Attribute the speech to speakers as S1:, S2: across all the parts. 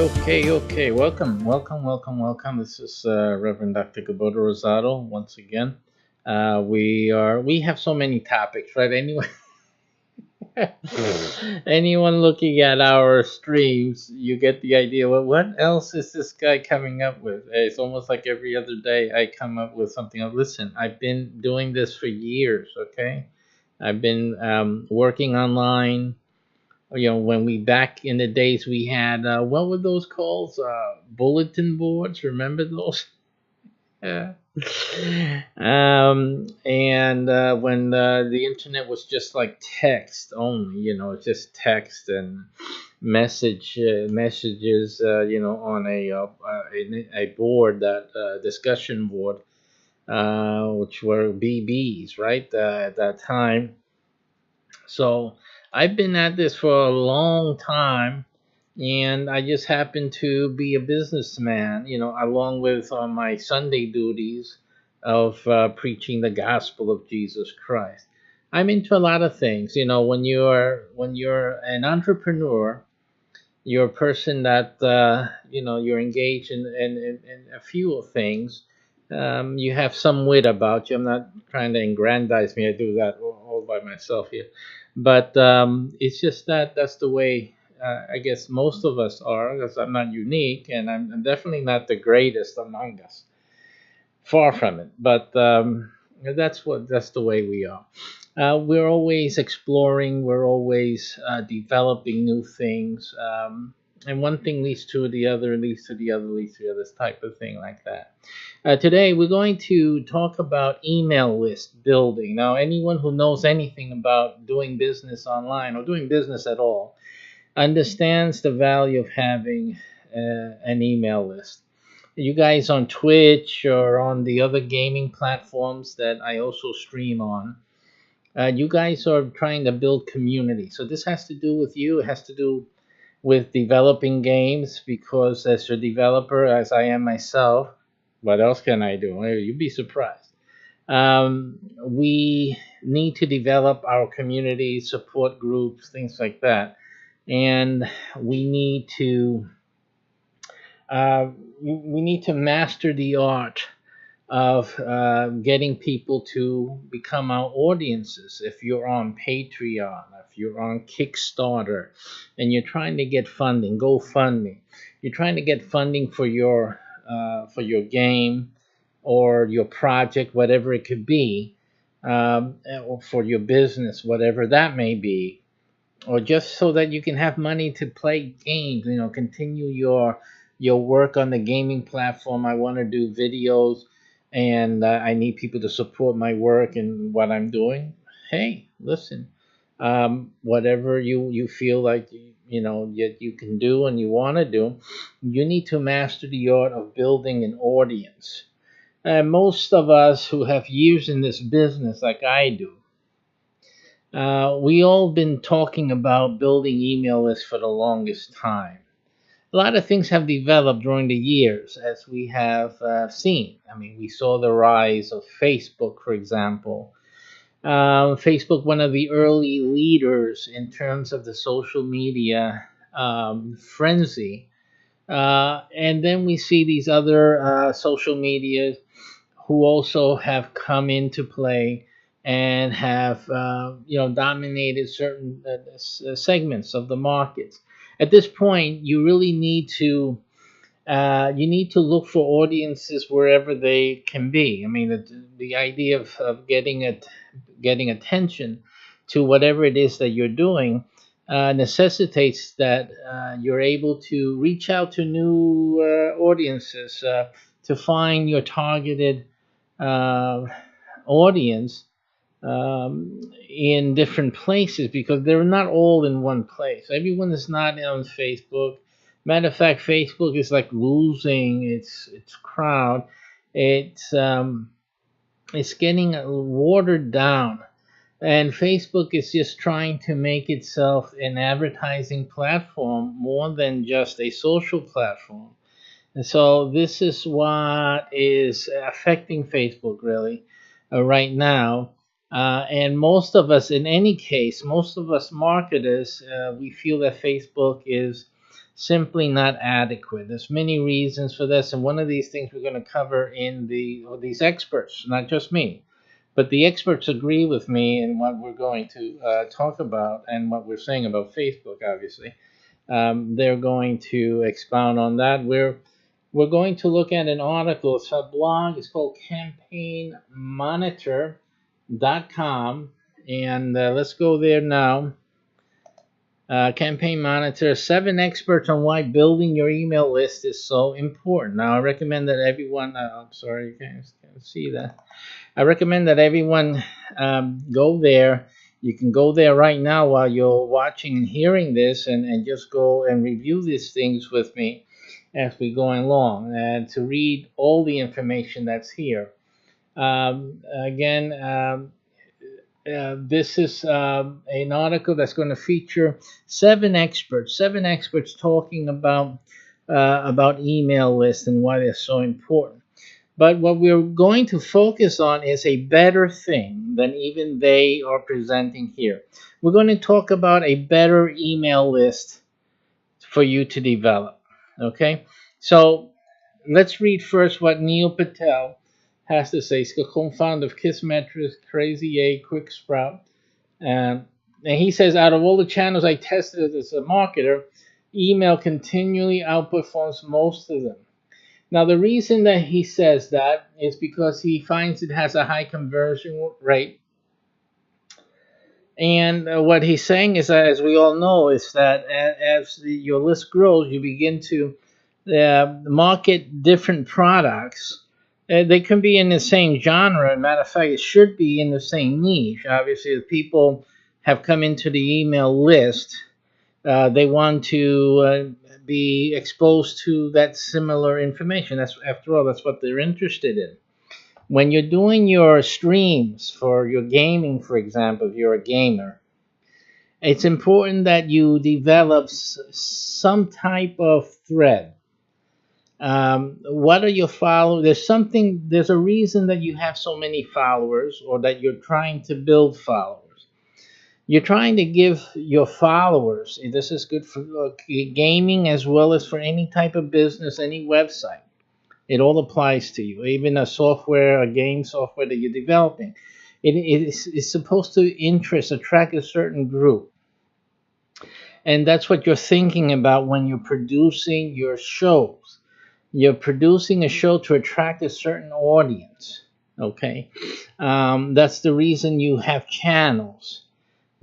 S1: Okay. Welcome. This is Reverend Dr. Gilberto Rosado once again. We have so many topics, right? Anyway, anyone looking at our streams, you get the idea. Well, what else is this guy coming up with? It's almost like every other day I come up with something. Listen, I've been doing this for years. Okay, I've been working online. When we back in the days we had what were those called? Bulletin boards. Remember those? Yeah. And when the internet was just like text only, just text and messages, on a board, that discussion board, which were BBs, right? At that time. So I've been at this for a long time, and I just happen to be a businessman, along with my Sunday duties of preaching the gospel of Jesus Christ. I'm into a lot of things. When you're an entrepreneur, you're a person that you're engaged in a few things. You have some wit about you. I'm not trying to aggrandize me. I do that all by myself here, but it's just that that's the way. I guess most of us are, because I'm not unique, and I'm definitely not the greatest among us. Far from it, but that's the way we are. We're always exploring. We're always developing new things, and one thing leads to the other, leads to the other, leads to the other, this type of thing like that. Today, we're going to talk about email list building. Now, anyone who knows anything about doing business online or doing business at all understands the value of having an email list. You guys on Twitch or on the other gaming platforms that I also stream on, you guys are trying to build community. So this has to do with you. It has to do with developing games, because as a developer, as I am myself, what else can I do? You'd be surprised. We need to develop our community, support groups, things like that. And we need to uh, we need to master the art of getting people to become our audiences. If you're on Patreon, if you're on Kickstarter, and you're trying to get funding, GoFundMe, you're trying to get funding for your game or your project, whatever it could be, or for your business, whatever that may be, or just so that you can have money to play games, continue your work on the gaming platform. I want to do videos, and I need people to support my work and what I'm doing. Hey, listen, whatever you feel like yet you can do and you want to do, you need to master the art of building an audience. And most of us who have years in this business, like I do, we all been talking about building email lists for the longest time. A lot of things have developed during the years, as we have seen. I mean, we saw the rise of Facebook, for example. Facebook, one of the early leaders in terms of the social media frenzy. And then we see these other social medias who also have come into play and have dominated certain segments of the markets. At this point, you really need to look for audiences wherever they can be. I mean, the idea of getting attention to whatever it is that you're doing necessitates that you're able to reach out to new audiences, to find your targeted uh, audience in different places, because they're not all in one place. Everyone is not on Facebook. Matter of fact, Facebook is like losing its crowd. It's getting watered down, and Facebook is just trying to make itself an advertising platform more than just a social platform. And so this is what is affecting Facebook really right now. And most of us, in any case, most of us marketers, we feel that Facebook is simply not adequate. There's many reasons for this, and one of these things we're going to cover in these experts, not just me, but the experts agree with me in what we're going to talk about and what we're saying about Facebook. Obviously, they're going to expound on that. We're going to look at an article. It's a blog. It's called CampaignMonitor.com, and let's go there now. Campaign Monitor, 7 experts on why building your email list is so important. Now, I recommend that everyone, I'm sorry, you can't see that. I recommend that everyone go there. You can go there right now while you're watching and hearing this, and just go and review these things with me as we go along, and to read all the information that's here. Again, this is an article that's going to feature 7 experts talking about email lists and why they're so important. But what we're going to focus on is a better thing than even they are presenting here. We're going to talk about a better email list for you to develop. Okay, so let's read first what Neil Patel has to say. He's the co-founder of Kissmetrics, Crazy A, Quick Sprout. And he says, out of all the channels I tested as a marketer, email continually outperforms most of them. Now, the reason that he says that is because he finds it has a high conversion rate. And what he's saying is that, as we all know, is that as your list grows, you begin to market different products. They can be in the same genre. Matter of fact, it should be in the same niche. Obviously, if people have come into the email list, they want to be exposed to that similar information. That's, after all, that's what they're interested in. When you're doing your streams for your gaming, for example, if you're a gamer, it's important that you develop some type of thread. What are your followers? There's a reason that you have so many followers, or that you're trying to build followers. You're trying to give your followers, this is good for gaming as well as for any type of business, any website. It all applies to you, even a game software that you're developing. It's supposed to attract a certain group. And that's what you're thinking about when you're producing your shows. You're producing a show to attract a certain audience, okay? That's the reason you have channels.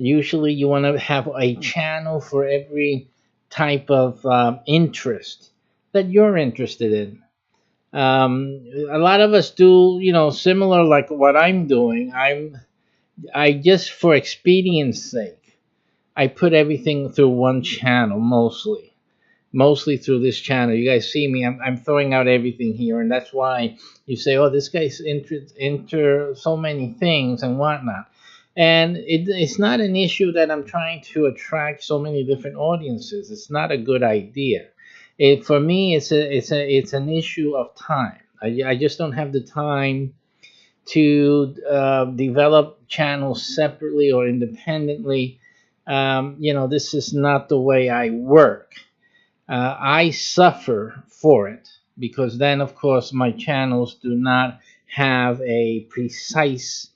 S1: Usually you want to have a channel for every type of interest that you're interested in. A lot of us do, similar like what I'm doing. I just, for expedience sake, I put everything through one channel mostly through this channel. You guys see me, I'm throwing out everything here, and that's why you say, oh, this guy's into so many things and whatnot. And it's not an issue that I'm trying to attract so many different audiences. It's not a good idea. For me, it's an issue of time. I just don't have the time to develop channels separately or independently. This is not the way I work. I suffer for it, because then, of course, my channels do not have a precise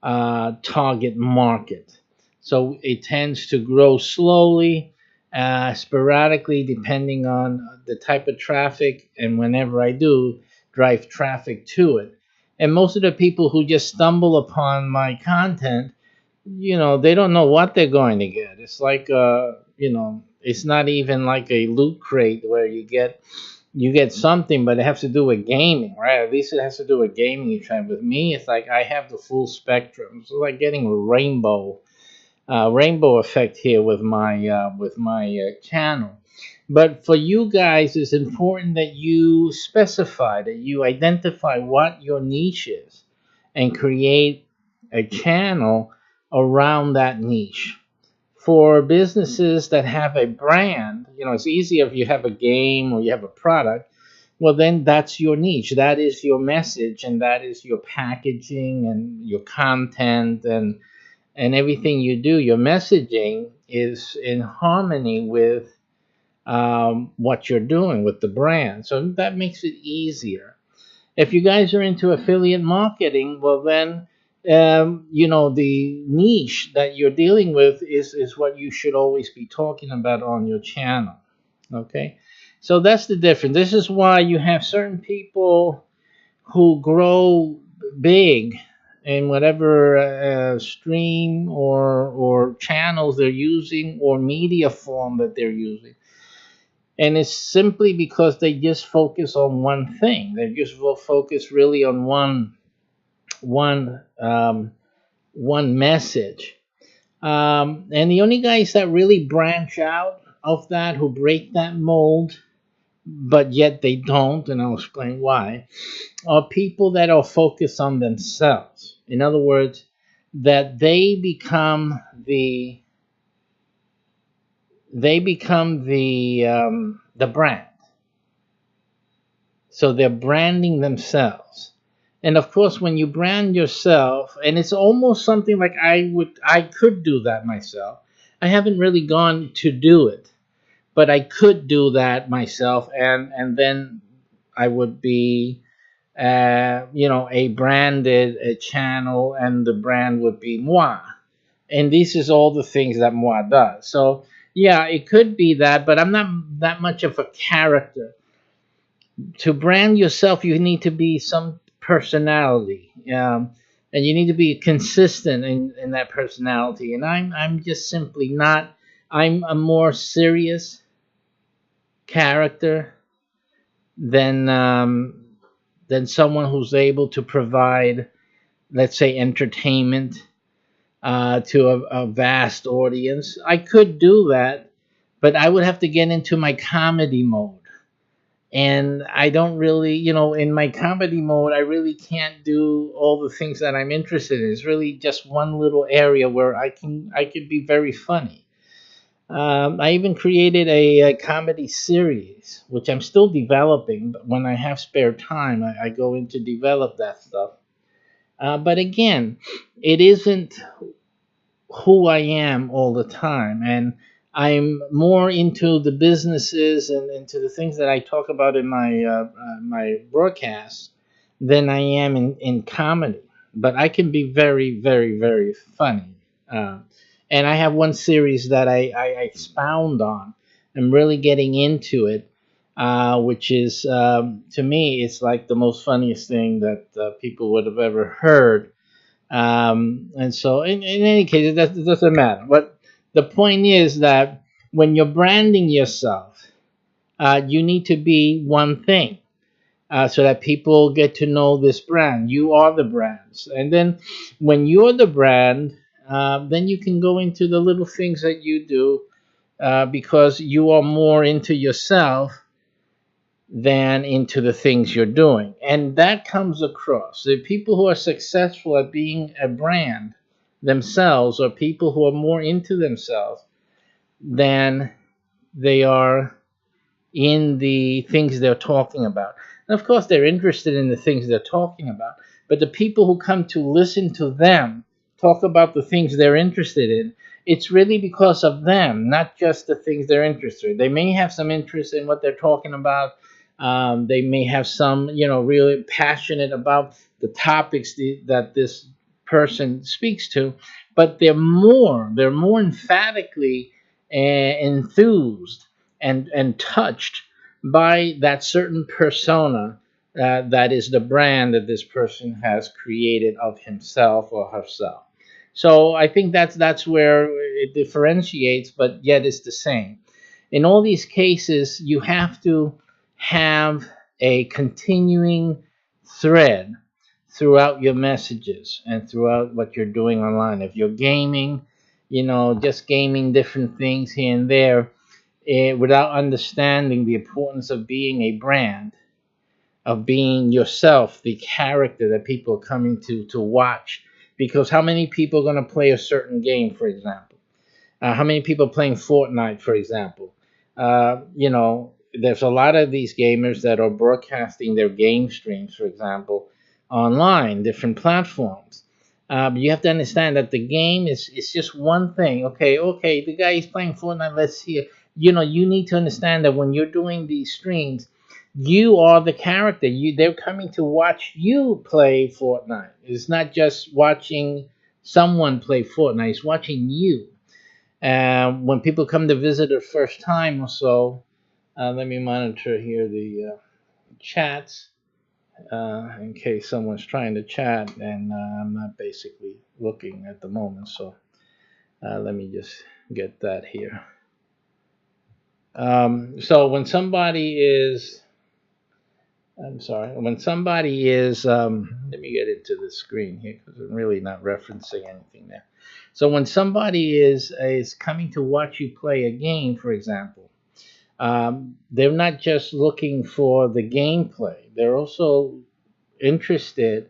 S1: target market. So it tends to grow slowly, sporadically, depending on the type of traffic, and whenever I do, drive traffic to it. And most of the people who just stumble upon my content, they don't know what they're going to get. It's like, it's not even like a loot crate where you get something, but it has to do with gaming, right? At least it has to do with gaming. You try. With me, it's like I have the full spectrum. It's like getting a rainbow effect here with my channel. But for you guys, it's important that you specify, that you identify what your niche is, and create a channel around that niche. For businesses that have a brand, it's easier if you have a game or you have a product. Well, then that's your niche. That is your message, and that is your packaging and your content and everything you do. Your messaging is in harmony with what you're doing with the brand. So that makes it easier. If you guys are into affiliate marketing, well then, the niche that you're dealing with is what you should always be talking about on your channel. Okay, so that's the difference. This is why you have certain people who grow big in whatever stream or channels they're using or media form that they're using, and it's simply because they just focus on one thing. They just will focus really on one one message. And the only guys that really branch out of that, who break that mold, but yet they don't, and I'll explain why, are people that are focused on themselves. In other words, that they become the brand. So they're branding themselves. And of course, when you brand yourself, and it's almost something like I could do that myself. I haven't really gone to do it, but I could do that myself, and then I would be, a branded a channel, and the brand would be moi. And this is all the things that moi does. So yeah, it could be that, but I'm not that much of a character. To brand yourself, you need to be some personality, and you need to be consistent in that personality. And I'm just simply not. I'm a more serious character than someone who's able to provide, let's say, entertainment to a vast audience. I could do that, but I would have to get into my comedy mode. And I don't really, in my comedy mode, I really can't do all the things that I'm interested in. It's really just one little area where I could be very funny. I even created a comedy series, which I'm still developing. But when I have spare time, I go in to develop that stuff. But again, it isn't who I am all the time. And I'm more into the businesses and into the things that I talk about in my broadcasts than I am in comedy. But I can be very, very, very funny. Uh, and I have one series that I expound on. I'm really getting into it, which is, to me, it's like the most funniest thing that people would have ever heard. And so, in any case, it doesn't matter. But the point is that when you're branding yourself, you need to be one thing, so that people get to know this brand. You are the brands. And then when you're the brand, then you can go into the little things that you do, because you are more into yourself than into the things you're doing. And that comes across. The people who are successful at being a brand themselves are people who are more into themselves than they are in the things they're talking about. And of course, they're interested in the things they're talking about, but the people who come to listen to them talk about the things they're interested in, it's really because of them, not just the things they're interested in. They may have some interest in what they're talking about. They may have some, really passionate about the topics that this person speaks to, but they're more emphatically enthused and touched by that certain persona, that is the brand that this person has created of himself or herself. So I think that's where it differentiates, but yet it's the same. In all these cases, you have to have a continuing thread throughout your messages and throughout what you're doing online. If you're gaming, just gaming different things here and there, without understanding the importance of being a brand, of being yourself, the character that people are coming to watch. Because how many people are going to play a certain game, for example? How many people playing Fortnite, for example? There's a lot of these gamers that are broadcasting their game streams, for example, online, different platforms. You have to understand that the game is just one thing. Okay, the guy is playing Fortnite. Let's see. you need to understand that when you're doing these streams, you are the character. They're coming to watch you play Fortnite. It's not just watching someone play Fortnite. It's watching you. And when people come to visit the first time or so, let me monitor here the chats in case someone's trying to chat, and I'm not basically looking at the moment. So let me just get that here. So when somebody is, I'm sorry, when somebody is, let me get into the screen here because I'm really not referencing anything there. So when somebody is coming to watch you play a game, for example, they're not just looking for the gameplay. They're also interested,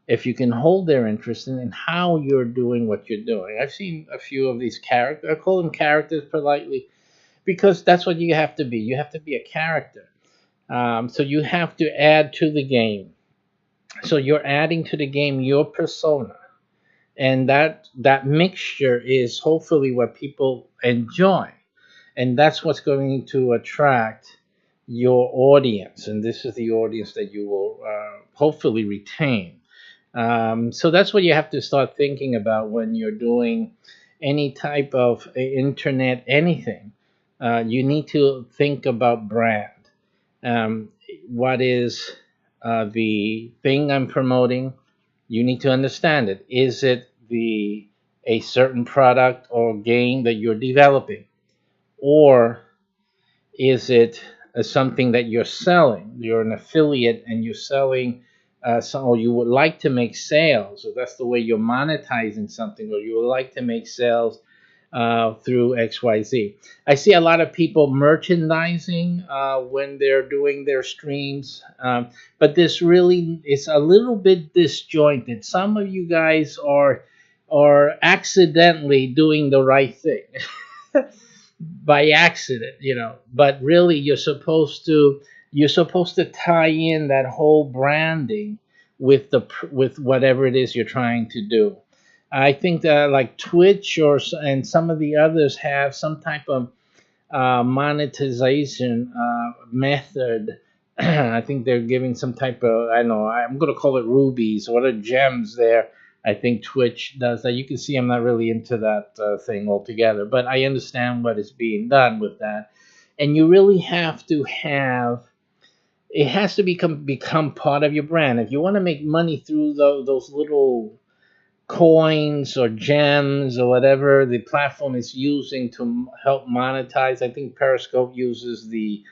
S1: if you can hold their interest in how you're doing what you're doing. I've seen a few of these characters. I call them characters politely because that's what you have to be. You have to be a character. So you have to add to the game. So you're adding to the game your persona, and that mixture is hopefully what people enjoy, and that's what's going to attract your audience, and this is the audience that you will hopefully retain. So that's what you have to start thinking about when you're doing any type of internet anything. You need to think about brand. What is the thing I'm promoting? You need to understand it. Is it the a certain product or game that you're developing, or is it something that you're selling? You're an affiliate and you're selling, or you would like to make sales. So that's the way you're monetizing something, or you would like to make sales through XYZ. I see a lot of people merchandising when they're doing their streams, but this really is a little bit disjointed. Some of you guys are accidentally doing the right thing. By accident, but really you're supposed to tie in that whole branding with with whatever it is you're trying to do. I think that like Twitch and some of the others have some type of monetization method. I think they're giving some type of, I don't know, I'm going to call it rubies or the gems there. I think Twitch does that. You can see I'm not really into that thing altogether, but I understand what is being done with that. And you really have to have, it has to become part of your brand. If you want to make money through those little coins or gems or whatever the platform is using to help monetize. I think Periscope uses the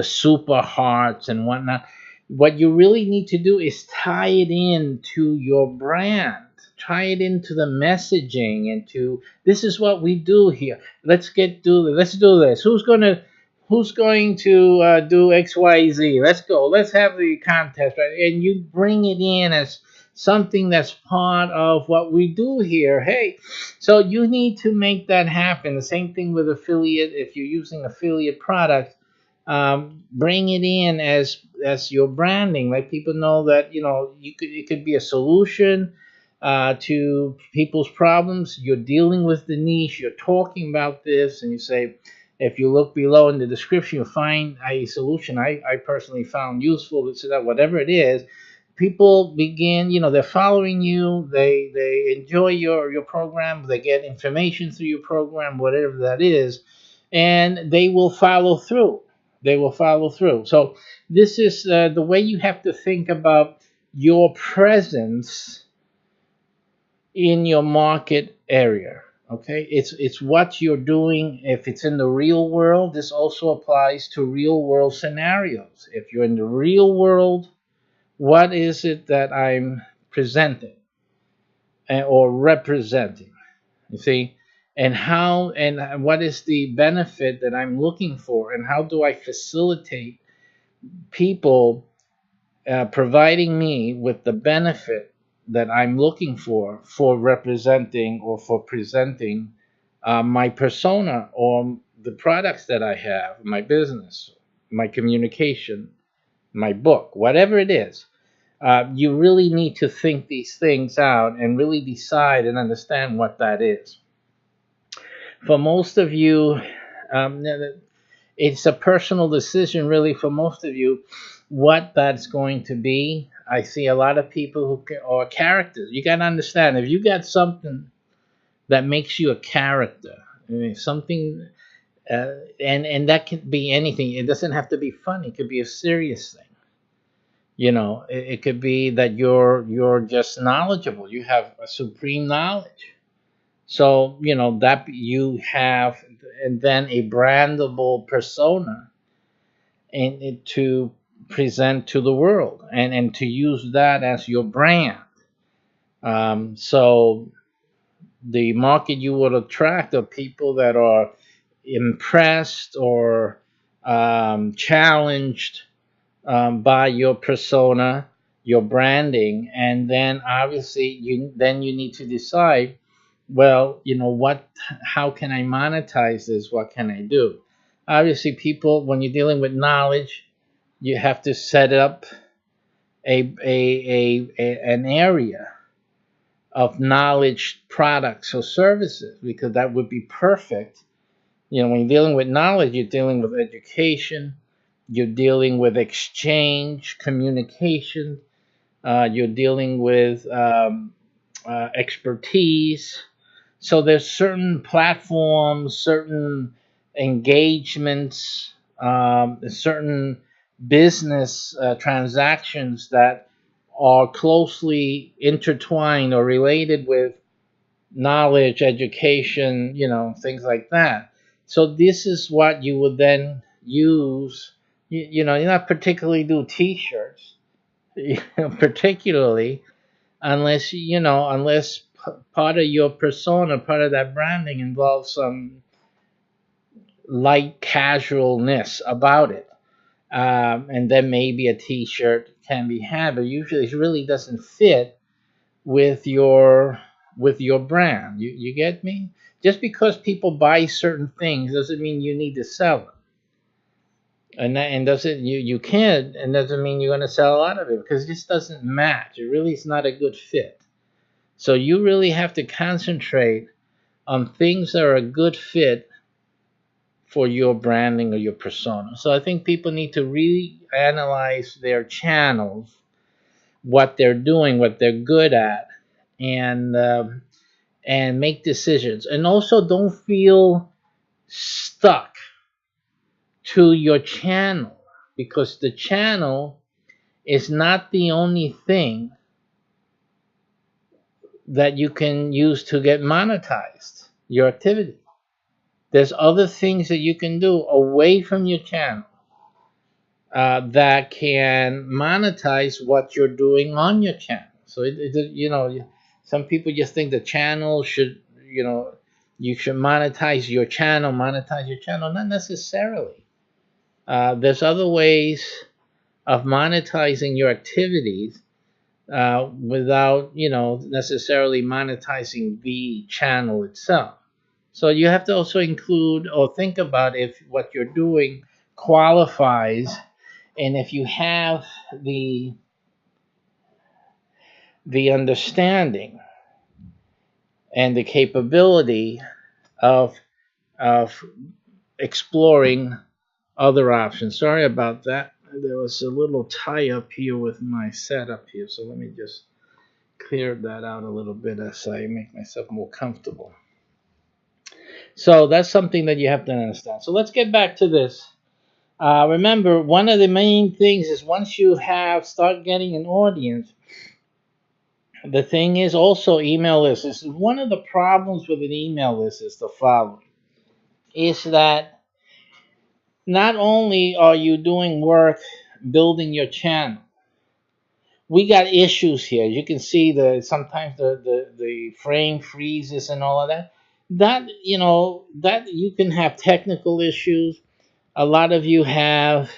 S1: super hearts and whatnot. What you really need to do is tie it in to your brand. Tie it into the messaging and to this is what we do here. Let's do this. Who's going to do XYZ? Let's go. Let's have the contest, right? And you bring it in as something that's part of what we do here. Hey, so you need to make that happen. The same thing with affiliate. If you're using affiliate products, bring it in as your branding. Let people know that it could be a solution to people's problems. You're dealing with the niche. You're talking about this, and you say, if you look below in the description, you'll find a solution I personally found useful. So that whatever it is, people begin, they're following you. They enjoy your program. They get information through your program, whatever that is, and they will follow through. They will follow through. So this is the way you have to think about your presence in your market area. Okay, it's what you're doing. If it's in the real world, this also applies to real world scenarios. If you're in the real world, what is it that I'm presenting or representing? You see, and how and what is the benefit that I'm looking for, and how do I facilitate people providing me with the benefit that I'm looking for representing or for presenting my persona or the products that I have, my business, my communication, my book, whatever it is. You really need to think these things out and really decide and understand what that is. For most of you, it's a personal decision, really, for most of you, what that's going to be. I see a lot of people are characters. You got to understand, if you got something that makes you a character, I mean, something, and that can be anything. It doesn't have to be funny. It could be a serious thing. It could be that you're just knowledgeable. You have a supreme knowledge. So that you have, and then a brandable persona, and to present to the world, and to use that as your brand. So the market you would attract are people that are impressed or challenged by your persona, your branding, and then obviously you need to decide, well, how can I monetize this? What can I do? Obviously, people, when you're dealing with knowledge, you have to set up an area of knowledge products or services, because that would be perfect. When you're dealing with knowledge, you're dealing with education, you're dealing with exchange, communication, you're dealing with expertise. So there's certain platforms, certain engagements, certain business transactions that are closely intertwined or related with knowledge, education, things like that. So this is what you would then use. You're not particularly do T-shirts, particularly unless part of your persona, part of that branding involves some light casualness about it. And then maybe a T-shirt can be had, but usually it really doesn't fit with your brand. You get me? Just because people buy certain things doesn't mean you need to sell them. And doesn't you can't, and doesn't mean you're going to sell a lot of it, because it just doesn't match. It really is not a good fit. So you really have to concentrate on things that are a good fit for your branding or your persona. So I think people need to really analyze their channels, what they're doing, what they're good at, and make decisions. And also, don't feel stuck to your channel, because the channel is not the only thing that you can use to get monetized your activity. There's other things that you can do away from your channel that can monetize what you're doing on your channel. So some people just think the channel should, you should monetize your channel. Not necessarily. There's other ways of monetizing your activities without necessarily monetizing the channel itself. So you have to also include or think about if what you're doing qualifies, and if you have the understanding and the capability of exploring other options. Sorry about that. There was a little tie up here with my setup here, so let me just clear that out a little bit as I make myself more comfortable. So that's something that you have to understand. So let's get back to this. Remember, one of the main things is once you start getting an audience, the thing is also email lists. This is one of the problems with an email list is the following: is that not only are you doing work building your channel, we got issues here. You can see sometimes the frame freezes and all of that. That you can have technical issues. A lot of you have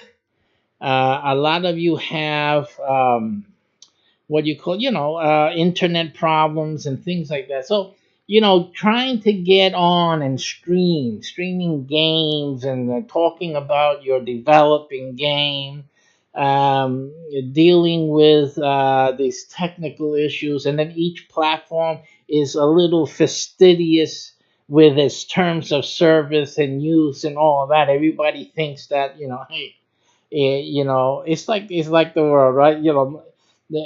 S1: what you call internet problems and things like that. So trying to get on and streaming games, and talking about your developing game, dealing with these technical issues, and then each platform is a little fastidious with its terms of service and use and all of that. Everybody thinks that, hey, it's like the world, right?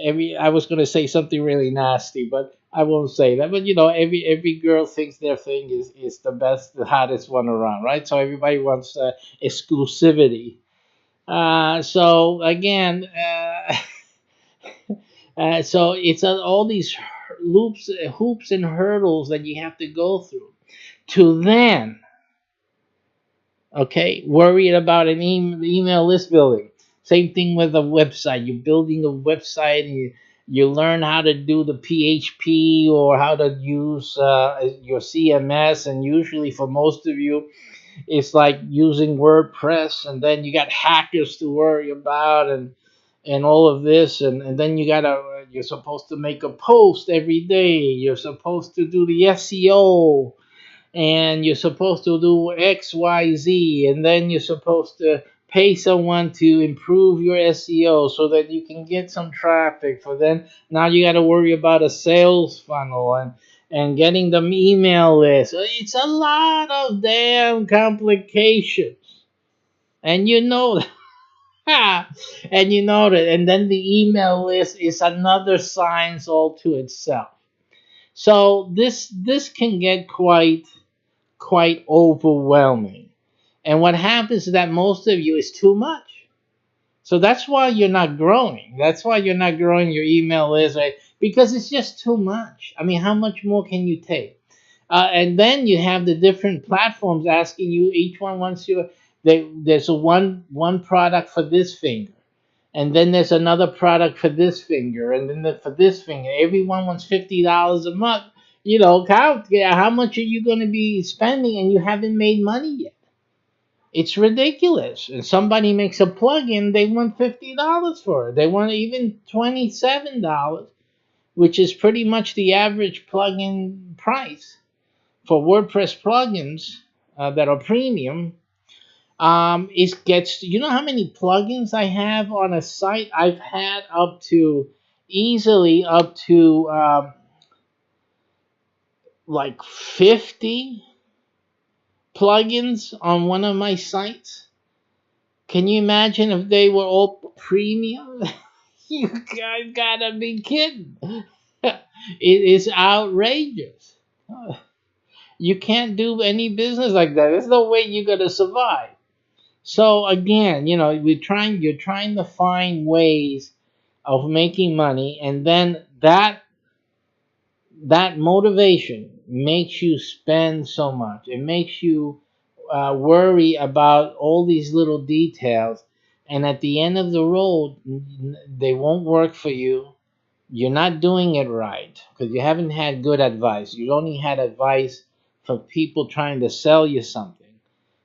S1: Every I was gonna say something really nasty, but I won't say that. But every girl thinks their thing is the best, the hottest one around, right? So everybody wants exclusivity. So again, so it's all these hoops and hurdles that you have to go through to then, okay, worried about an email list building. Same thing with a website. You're building a website and you learn how to do the PHP or how to use your CMS. And usually for most of you, it's like using WordPress. And then you got hackers to worry about and all of this. And then you're supposed to make a post every day. You're supposed to do the SEO and you're supposed to do X, Y, Z, and then you're supposed to pay someone to improve your SEO so that you can get some traffic. For then, now you got to worry about a sales funnel and getting them email list. It's a lot of damn complications, and you know that. And you know that, and then the email list is another science all to itself. So this can get quite overwhelming. And what happens is that most of you is too much. So that's why you're not growing. That's why you're not growing your email list, right? Because it's just too much. I mean, how much more can you take? And then you have the different platforms asking you. Each one wants you. There's a one product for this finger, and then there's another product for this finger, and then for this finger. Everyone wants $50 a month. Count, yeah, how much are you going to be spending, and you haven't made money yet? It's ridiculous. And somebody makes a plugin, they want $50 for it. They want even $27, which is pretty much the average plugin price for WordPress plugins that are premium. It gets, you know how many plugins I have on a site? I've had easily up to like 50 plugins on one of my sites. Can you imagine if they were all premium? You guys gotta be kidding. It is outrageous. You can't do any business like that. There's no way you're gonna survive. So again, you're trying to find ways of making money, and then that motivation makes you spend so much. It makes you worry about all these little details, and at the end of the road, they won't work for you. You're not doing it right because you haven't had good advice. You only had advice for people trying to sell you something,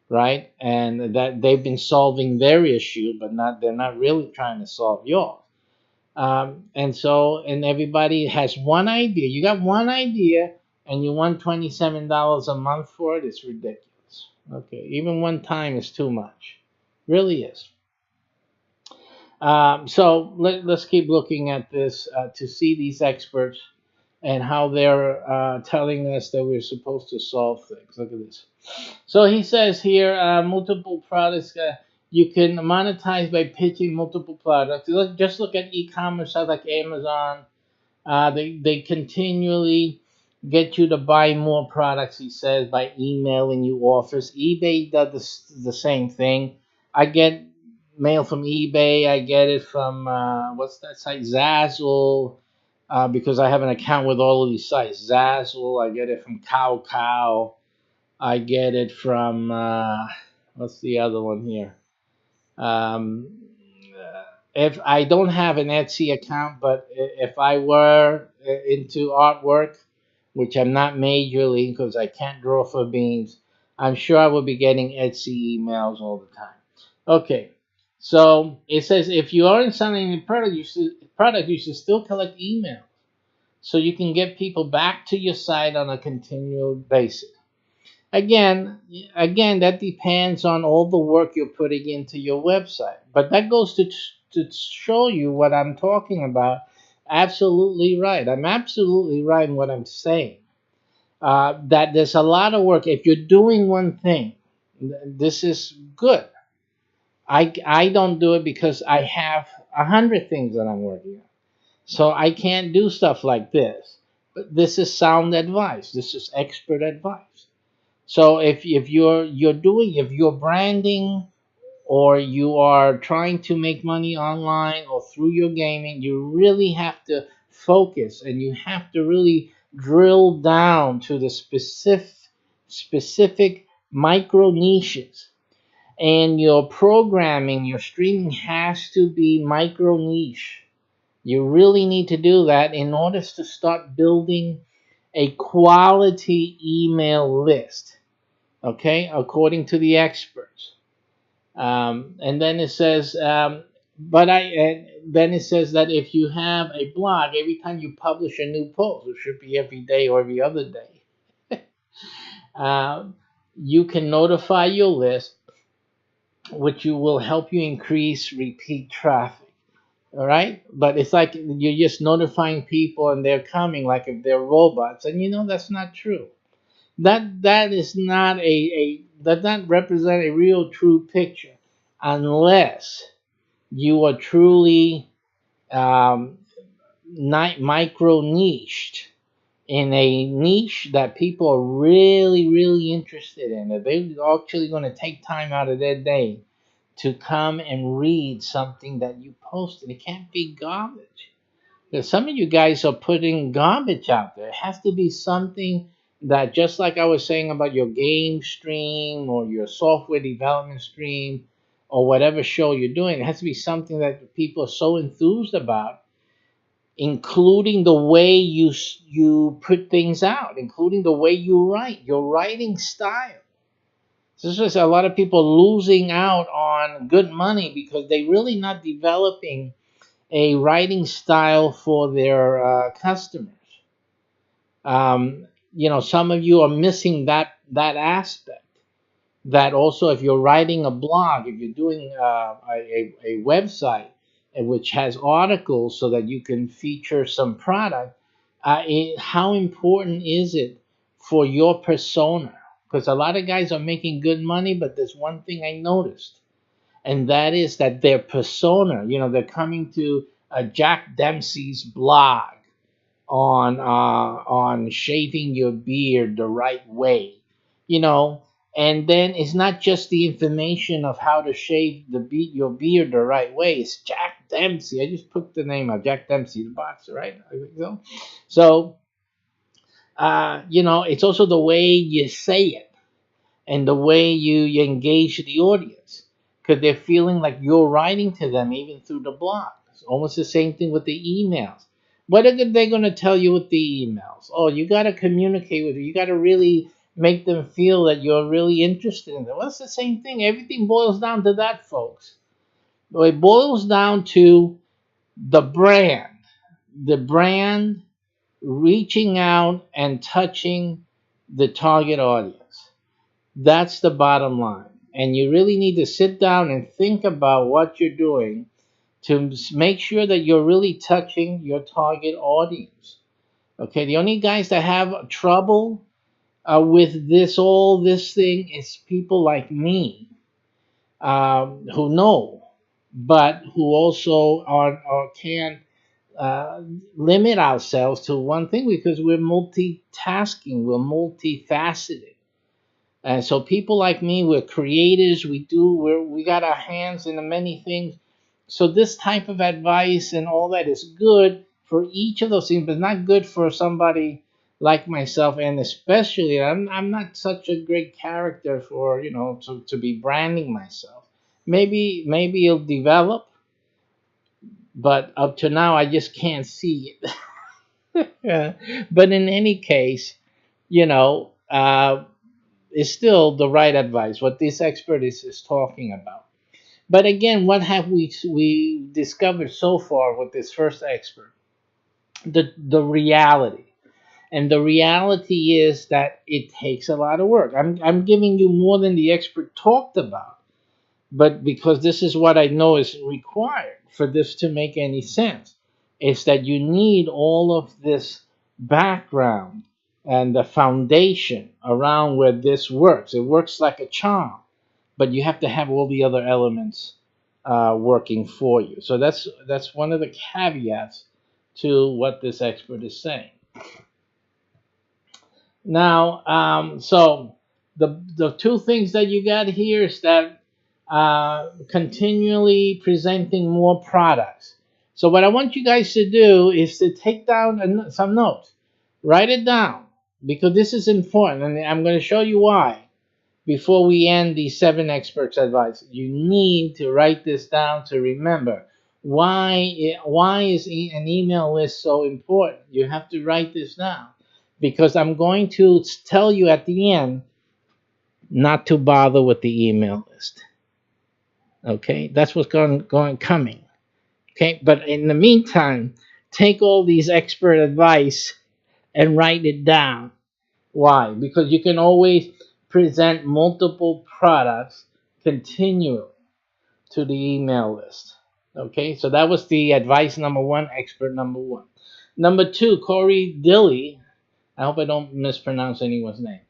S1: right? And that they've been solving their issue, but they're not really trying to solve yours. And everybody has one idea. You got one idea, and you want $27 a month for it. It's ridiculous. Okay, even one time is too much. Really is. So let's keep looking at this to see these experts and how they're telling us that we're supposed to solve things. Look at this. So he says here, multiple products. You can monetize by pitching multiple products. Just look at e-commerce sites like Amazon. They continually get you to buy more products, he says, by emailing you offers. eBay does the same thing. I get mail from eBay. I get it from, what's that site? Zazzle, because I have an account with all of these sites. Zazzle, I get it from Cow. I get it from, what's the other one here? Um, if I don't have an Etsy account, but if I were into artwork, which I'm not majorly because I can't draw for beans, I'm sure I will be getting Etsy emails all the time. Okay, so it says if you aren't selling any product, you should still collect emails so you can get people back to your site on a continual basis. Again, that depends on all the work you're putting into your website. But that goes to show you what I'm talking about. Absolutely right. I'm absolutely right in what I'm saying. that there's a lot of work. If you're doing one thing, this is good. I don't do it because I have 100 things that I'm working on. So I can't do stuff like this. But this is sound advice. This is expert advice. So if you're branding, or you are trying to make money online or through your gaming, you really have to focus, and you have to really drill down to the specific micro niches. And your programming, your streaming has to be micro niche. You really need to do that in order to start building a quality email list, okay, according to the experts. And then it says, then it says that if you have a blog, every time you publish a new post, it should be every day or every other day, um, you can notify your list, which will help you increase repeat traffic. All right, but it's like you're just notifying people and they're coming like if they're robots, and that's not true. That is not a does not represent a real true picture, unless you are truly um, micro niched in a niche that people are really really interested in. That they're actually going to take time out of their day to come and read something that you posted. It can't be garbage. Because some of you guys are putting garbage out there. It has to be something that, just like I was saying about your game stream or your software development stream or whatever show you're doing, it has to be something that people are so enthused about, including the way you put things out, including the way you write, your writing style. So this is a lot of people losing out on good money because they really not developing a writing style for their customers. Some of you are missing that aspect. That also, if you're writing a blog, if you're doing a website which has articles so that you can feature some product, how important is it for your persona? Because a lot of guys are making good money, but there's one thing I noticed, and that is that their persona, they're coming to Jack Dempsey's blog on shaving your beard the right way, you know, and then it's not just the information of how to shave your beard the right way. It's Jack Dempsey. I just put the name of Jack Dempsey, the boxer, right? So it's also the way you say it and the way you engage the audience, because they're feeling like you're writing to them even through the blog. It's almost the same thing with the emails. What are they going to tell you with the emails? Oh, you got to communicate with them. You got to really make them feel that you're really interested in them. Well, it's the same thing. Everything boils down to that, folks. It boils down to the brand. The brand reaching out and touching the target audience. That's the bottom line. And you really need to sit down and think about what you're doing to make sure that you're really touching your target audience. Okay, the only guys that have trouble with this thing is people like me, who know, but who also can limit ourselves to one thing, because we're multitasking, we're multifaceted. And so people like me, we're creators. We got our hands in the many things. So this type of advice and all that is good for each of those things, but not good for somebody like myself. And especially, I'm not such a great character for to be branding myself. Maybe it'll develop, but up to now I just can't see it. Yeah. But in any case, you know. Is still the right advice, what this expert is talking about. But again, what have we discovered so far with this first expert? The reality. And the reality is that it takes a lot of work. I'm giving you more than the expert talked about, but because this is what I know is required for this to make any sense, is that you need all of this background and the foundation around where this works. It works like a charm, but you have to have all the other elements working for you. So that's one of the caveats to what this expert is saying. Now, so the two things that you got here is that continually presenting more products. So what I want you guys to do is to take down some notes, write it down, because this is important, and I'm going to show you why. Before we end the 7 experts advice, you need to write this down to remember why is an email list so important. You have to write this down, because I'm going to tell you at the end not to bother with the email list. Okay, that's what's coming. Okay, but in the meantime, take all these expert advice and write it down. Why? Because you can always present multiple products continually to the email list. Okay, so that was the advice number 1, expert number 1. Number 2, Corey Dilly. I hope I don't mispronounce anyone's name.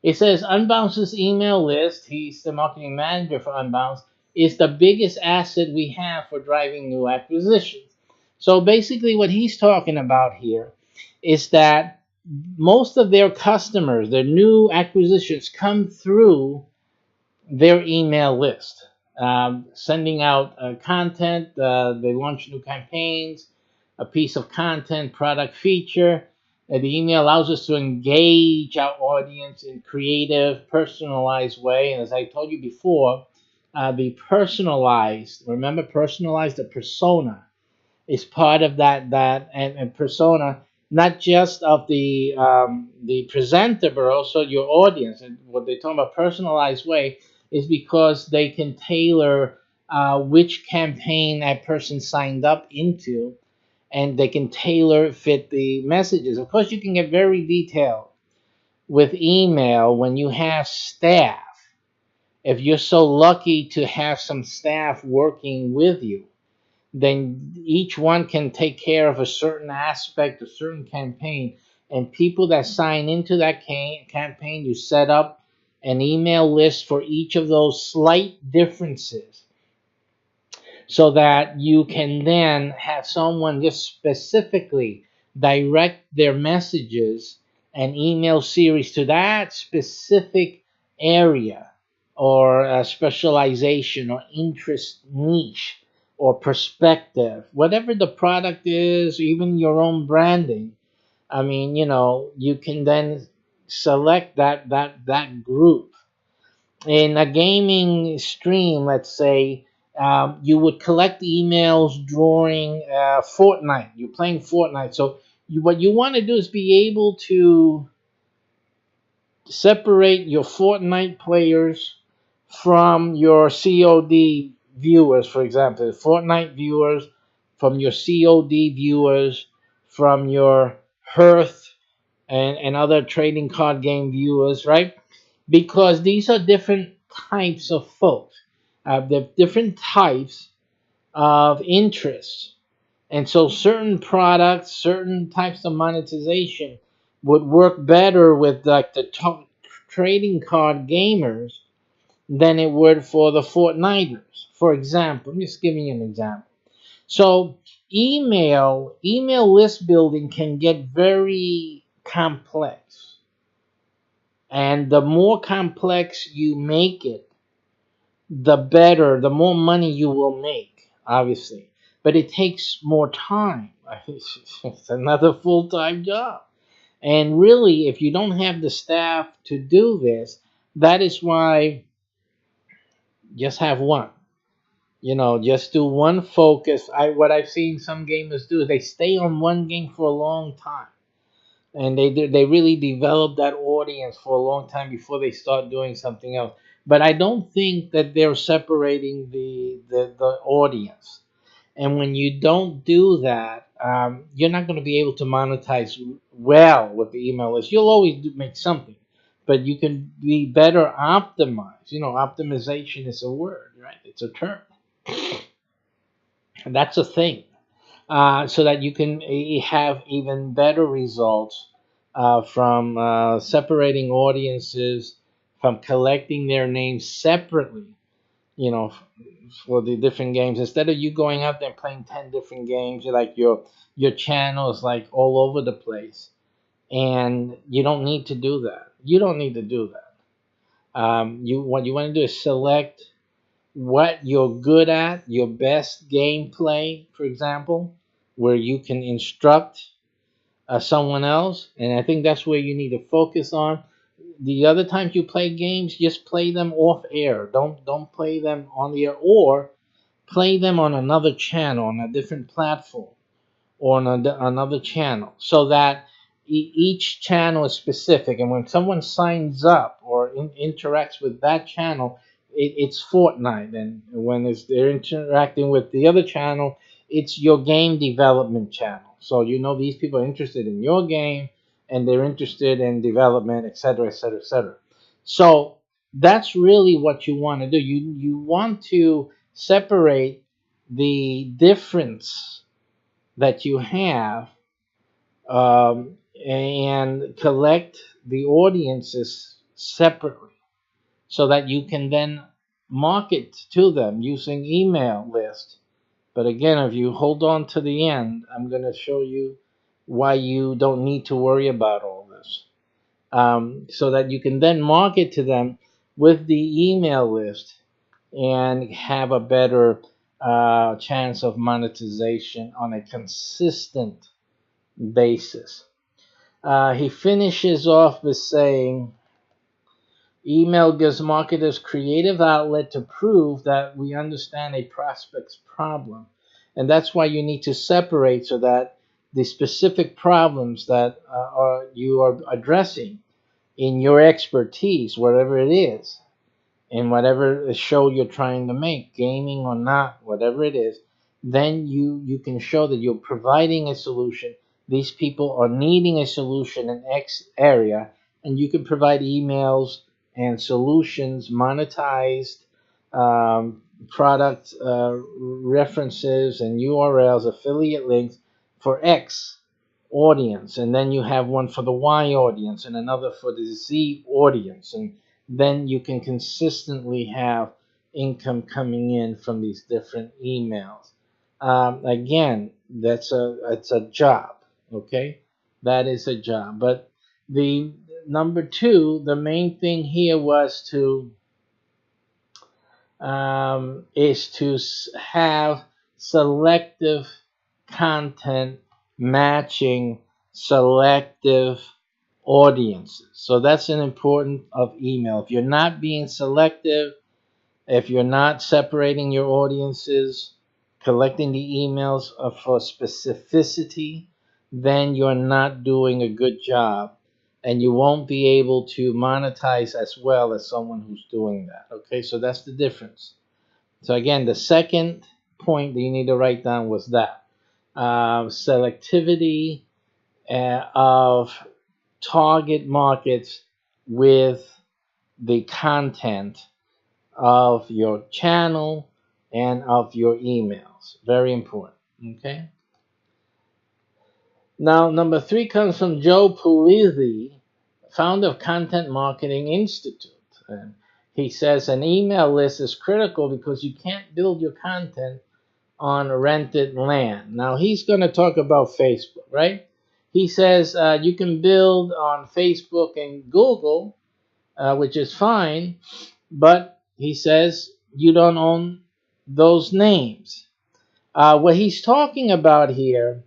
S1: It says Unbounce's email list, he's the marketing manager for Unbounce, is the biggest asset we have for driving new acquisitions. So basically what he's talking about here is that most of their customers, their new acquisitions, come through their email list. Sending out content, they launch new campaigns, a piece of content, product feature. The email allows us to engage our audience in creative, personalized way. And as I told you before, the personalized, remember personalized, the persona is part of that and persona, not just of the presenter, but also your audience. And what they talk about personalized way is because they can tailor which campaign that person signed up into, and they can tailor fit the messages. Of course, you can get very detailed with email when you have staff. If you're so lucky to have some staff working with you, then each one can take care of a certain aspect, a certain campaign. And people that sign into that campaign, you set up an email list for each of those slight differences, so that you can then have someone just specifically direct their messages and email series to that specific area or specialization or interest niche or perspective, whatever the product is, even your own branding. I mean, you can then select that group. In a gaming stream, let's say, you would collect emails during Fortnite. You're playing Fortnite. So what you want to do is be able to separate your Fortnite players from your COD viewers, for example. Fortnite viewers from your COD viewers, from your Hearth and other trading card game viewers, right? Because these are different types of folks. They're different types of interests. And so certain products, certain types of monetization would work better with like the top trading card gamers than it would for the Fortniters. For example, I'm just giving you an example. So email list building can get very complex. And the more complex you make it, the better, the more money you will make, obviously. But it takes more time. It's another full-time job. And really, if you don't have the staff to do this, that is why just have one. Just do one focus. What I've seen some gamers do is they stay on one game for a long time. And they really develop that audience for a long time before they start doing something else. But I don't think that they're separating the audience. And when you don't do that, you're not going to be able to monetize well with the email list. You'll always make something, but you can be better optimized. Optimization is a word, right? It's a term. And that's a thing. So that you can have even better results from separating audiences, from collecting their names separately, you know, for the different games. Instead of you going out there and playing 10 different games, you're like your channel is like all over the place, and you don't need to do that. You don't need to do that. You what you want to do is select what you're good at, your best gameplay, for example, where you can instruct someone else, and I think that's where you need to focus on. The other times you play games, just play them off air. Don't play them on the air, or play them on another channel, on a different platform, or on another channel, so that each channel is specific. And when someone signs up or interacts with that channel, it's Fortnite. And when they're interacting with the other channel, it's your game development channel. So you know these people are interested in your game, and they're interested in development, etc., etc., etc. So that's really what you want to do. You want to separate the difference that you have, and collect the audiences separately, so that you can then market to them using email list. But again, if you hold on to the end, I'm going to show you why you don't need to worry about all this, so that you can then market to them with the email list and have a better chance of monetization on a consistent basis. He finishes off with saying, email gives marketers creative outlet to prove that we understand a prospect's problem. And that's why you need to separate, so that the specific problems that you are addressing in your expertise, whatever it is, in whatever show you're trying to make, gaming or not, whatever it is, then you can show that you're providing a solution. These people are needing a solution in X area, and you can provide emails and solutions, monetized product references and URLs, affiliate links for X audience, and then you have one for the Y audience and another for the Z audience, and then you can consistently have income coming in from these different emails. Again, it's a job, okay? That is a job. But the number two, the main thing here was to is to have selective content matching selective audiences. So that's an important of email. If you're not being selective, if you're not separating your audiences, collecting the emails for specificity, then you're not doing a good job, and you won't be able to monetize as well as someone who's doing that. Okay, so that's the difference. So again, the second point that you need to write down was that selectivity of target markets with the content of your channel and of your emails. Very important. Okay. Now, number three comes from Joe Pulizzi, founder of Content Marketing Institute. And he says an email list is critical because you can't build your content on rented land. Now, he's going to talk about Facebook, right? He says you can build on Facebook and Google, which is fine, but he says you don't own those names. What he's talking about here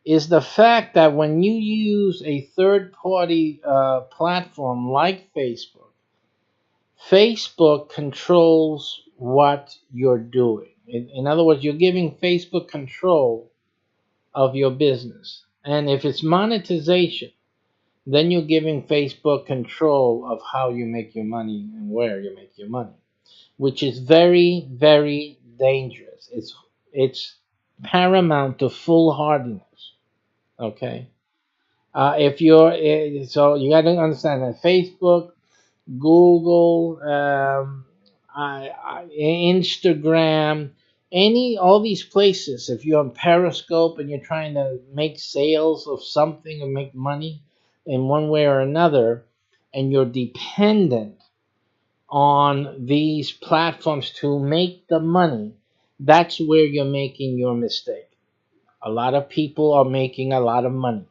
S1: is the fact that when you use a third-party platform like Facebook, Facebook controls what you're doing. In other words, you're giving Facebook control of your business. And if it's monetization, then you're giving Facebook control of how you make your money and where you make your money, which is very, very dangerous. It's paramount to foolhardiness. Okay, if you're so you got to understand that Facebook, Google, Instagram, all these places, if you're on Periscope and you're trying to make sales of something or make money, in one way or another, and you're dependent on these platforms to make the money, that's where you're making your mistake. A lot of people are making a lot of money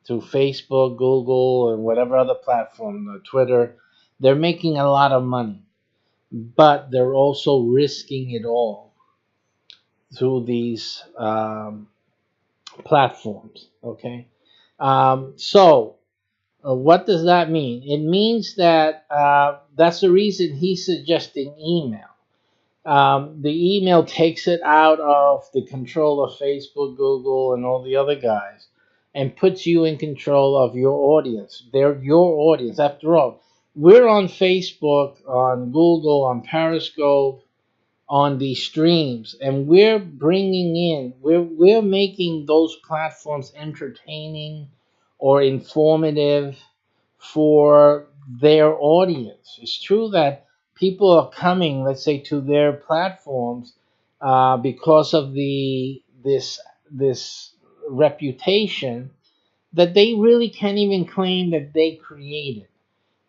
S1: through Facebook, Google, and whatever other platform, Twitter. They're making a lot of money, but they're also risking it all through these platforms. Okay, so what does that mean? It means that that's the reason he's suggesting email. The email takes it out of the control of Facebook, Google, and all the other guys, and puts you in control of your audience. They're your audience. After all, we're on Facebook, on Google, on Periscope, on these streams, and we're bringing in, we're making those platforms entertaining or informative for their audience. It's true that people are coming, let's say, to their platforms because of this reputation that they really can't even claim that they created.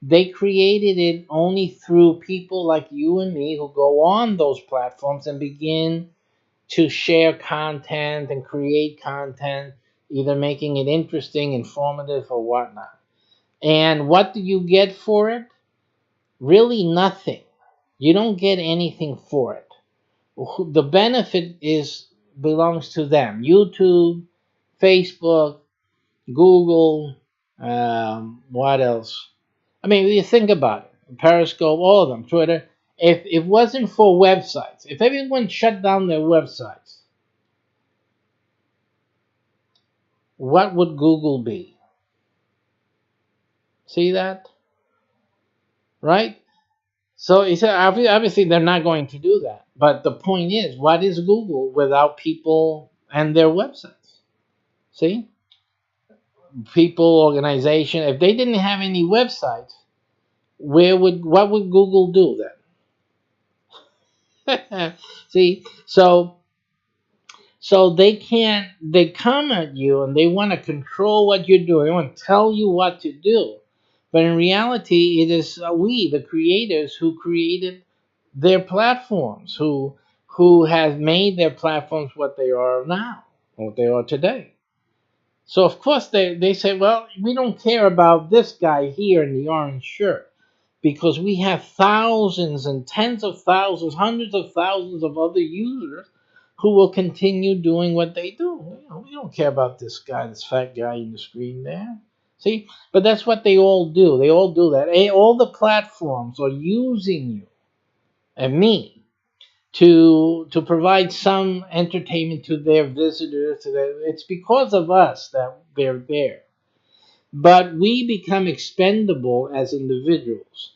S1: They created it only through people like you and me who go on those platforms and begin to share content and create content, either making it interesting, informative, or whatnot. And what do you get for it? Really nothing. You don't get anything for it. The benefit is belongs to them. YouTube, Facebook, Google, what else? I mean, you think about it. Periscope, all of them, Twitter. If it wasn't for websites, if everyone shut down their websites, what would Google be? See that? Right? So he said, obviously they're not going to do that. But the point is, what is Google without people and their websites? See? People, organization. If they didn't have any websites, what would Google do then? See? So they come at you and they want to control what you're doing. They want to tell you what to do. But in reality, it is we, the creators, who created their platforms, who have made their platforms what they are now, what they are today. So of course they say, well, we don't care about this guy here in the orange shirt because we have thousands and tens of thousands, hundreds of thousands of other users who will continue doing what they do. We don't care about this guy, this fat guy in the screen there. See, but that's what they all do. They all do that. All the platforms are using you and me to provide some entertainment to their visitors. It's because of us that they're there. But we become expendable as individuals.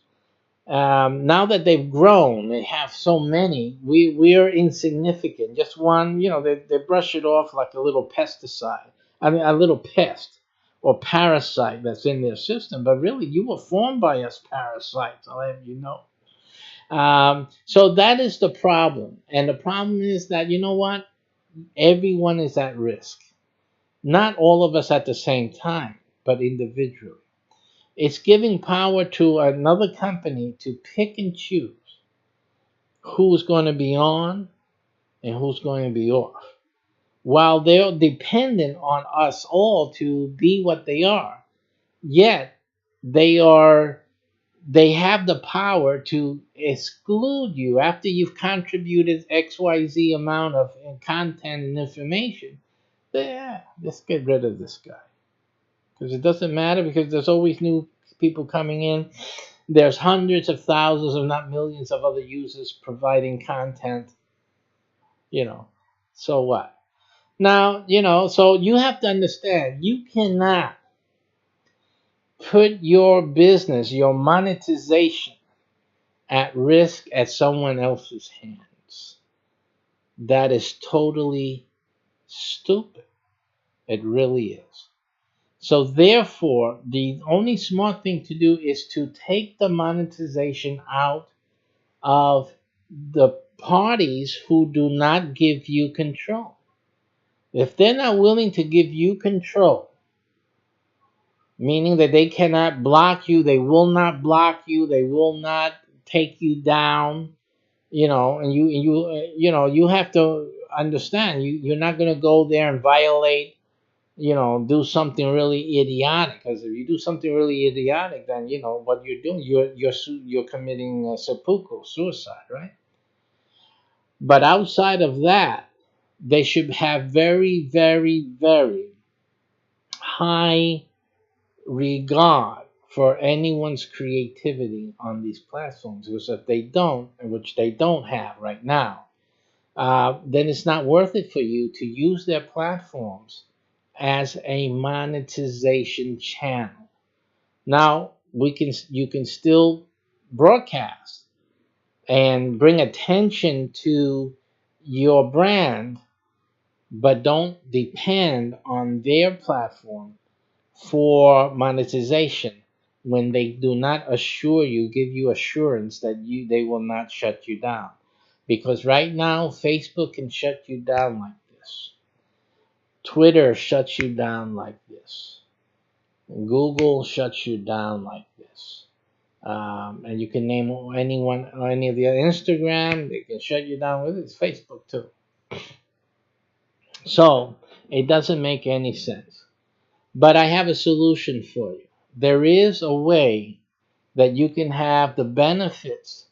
S1: Now that they've grown, they have so many, we're insignificant. Just one, they brush it off like a little pesticide. I mean, a little pest or parasite that's in their system. But really, you were formed by us parasites, I'll have you know. So that is the problem. And the problem is that, you know what? Everyone is at risk. Not all of us at the same time, but individually. It's giving power to another company to pick and choose who's going to be on and who's going to be off, while they're dependent on us all to be what they are. Yet they have the power to exclude you after you've contributed XYZ amount of content and information. Yeah, let's get rid of this guy. Because it doesn't matter, because there's always new people coming in. There's hundreds of thousands, if not millions, of other users providing content. So what? Now, so you have to understand, you cannot put your business, your monetization, at risk at someone else's hands. That is totally stupid. It really is. So therefore, the only smart thing to do is to take the monetization out of the parties who do not give you control. If they're not willing to give you control, meaning that they cannot block you. They will not block you. They will not take you down. And you have to understand. You're not going to go there and violate. Do something really idiotic. Because if you do something really idiotic, then what you're doing. You're committing seppuku, suicide, right? But outside of that, they should have very, very, very high regard for anyone's creativity on these platforms. Because if they don't, which they don't have right now, then it's not worth it for you to use their platforms as a monetization channel. Now you can still broadcast and bring attention to your brand, but don't depend on their platform for monetization when they do not give you assurance that they will not shut you down. Because right now, Facebook can shut you down like this. Twitter shuts you down like this. Google shuts you down like this. And you can name anyone, or any of the other. Instagram, they can shut you down with it. It's Facebook too. So it doesn't make any sense. But I have a solution for you. There is a way that you can have the benefits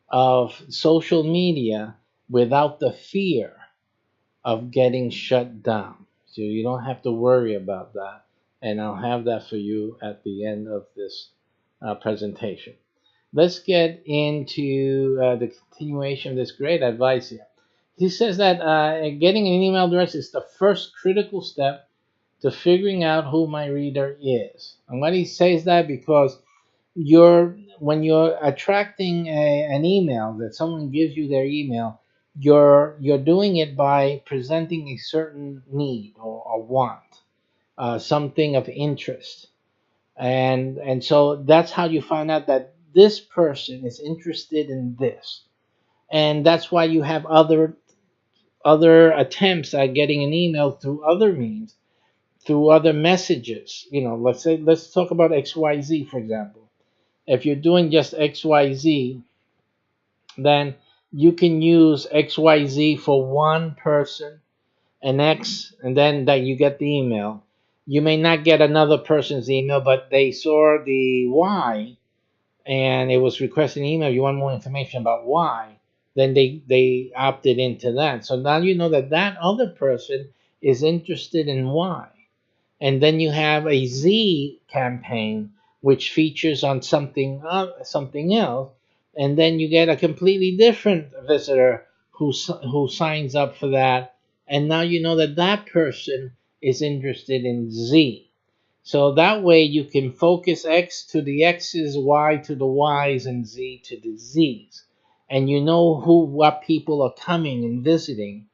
S1: of social media without the fear of getting shut down. So you don't have to worry about that. And I'll have that for you at the end of this presentation. Let's get into the continuation of this great advice here. He says that getting an email address is the first critical step to figuring out who my reader is. And why he says that, because when you're attracting an email, that someone gives you their email, you're doing it by presenting a certain need or a want, something of interest, and so that's how you find out that this person is interested in this, and that's why you have other attempts at getting an email through other means, through other messages. Let's talk about XYZ, for example. If you're doing just XYZ, then you can use XYZ for one person, and X, and then that you get the email. You may not get another person's email, but they saw the Y and it was requesting email. You want more information about Y, then they opted into that. So now you know that that other person is interested in Y. And then you have a Z campaign which features on something else, and then you get a completely different visitor who signs up for that, and now you know that that person is interested in Z. So that way you can focus X to the X's, Y to the Y's, and Z to the Z's, and you know what people are coming and visiting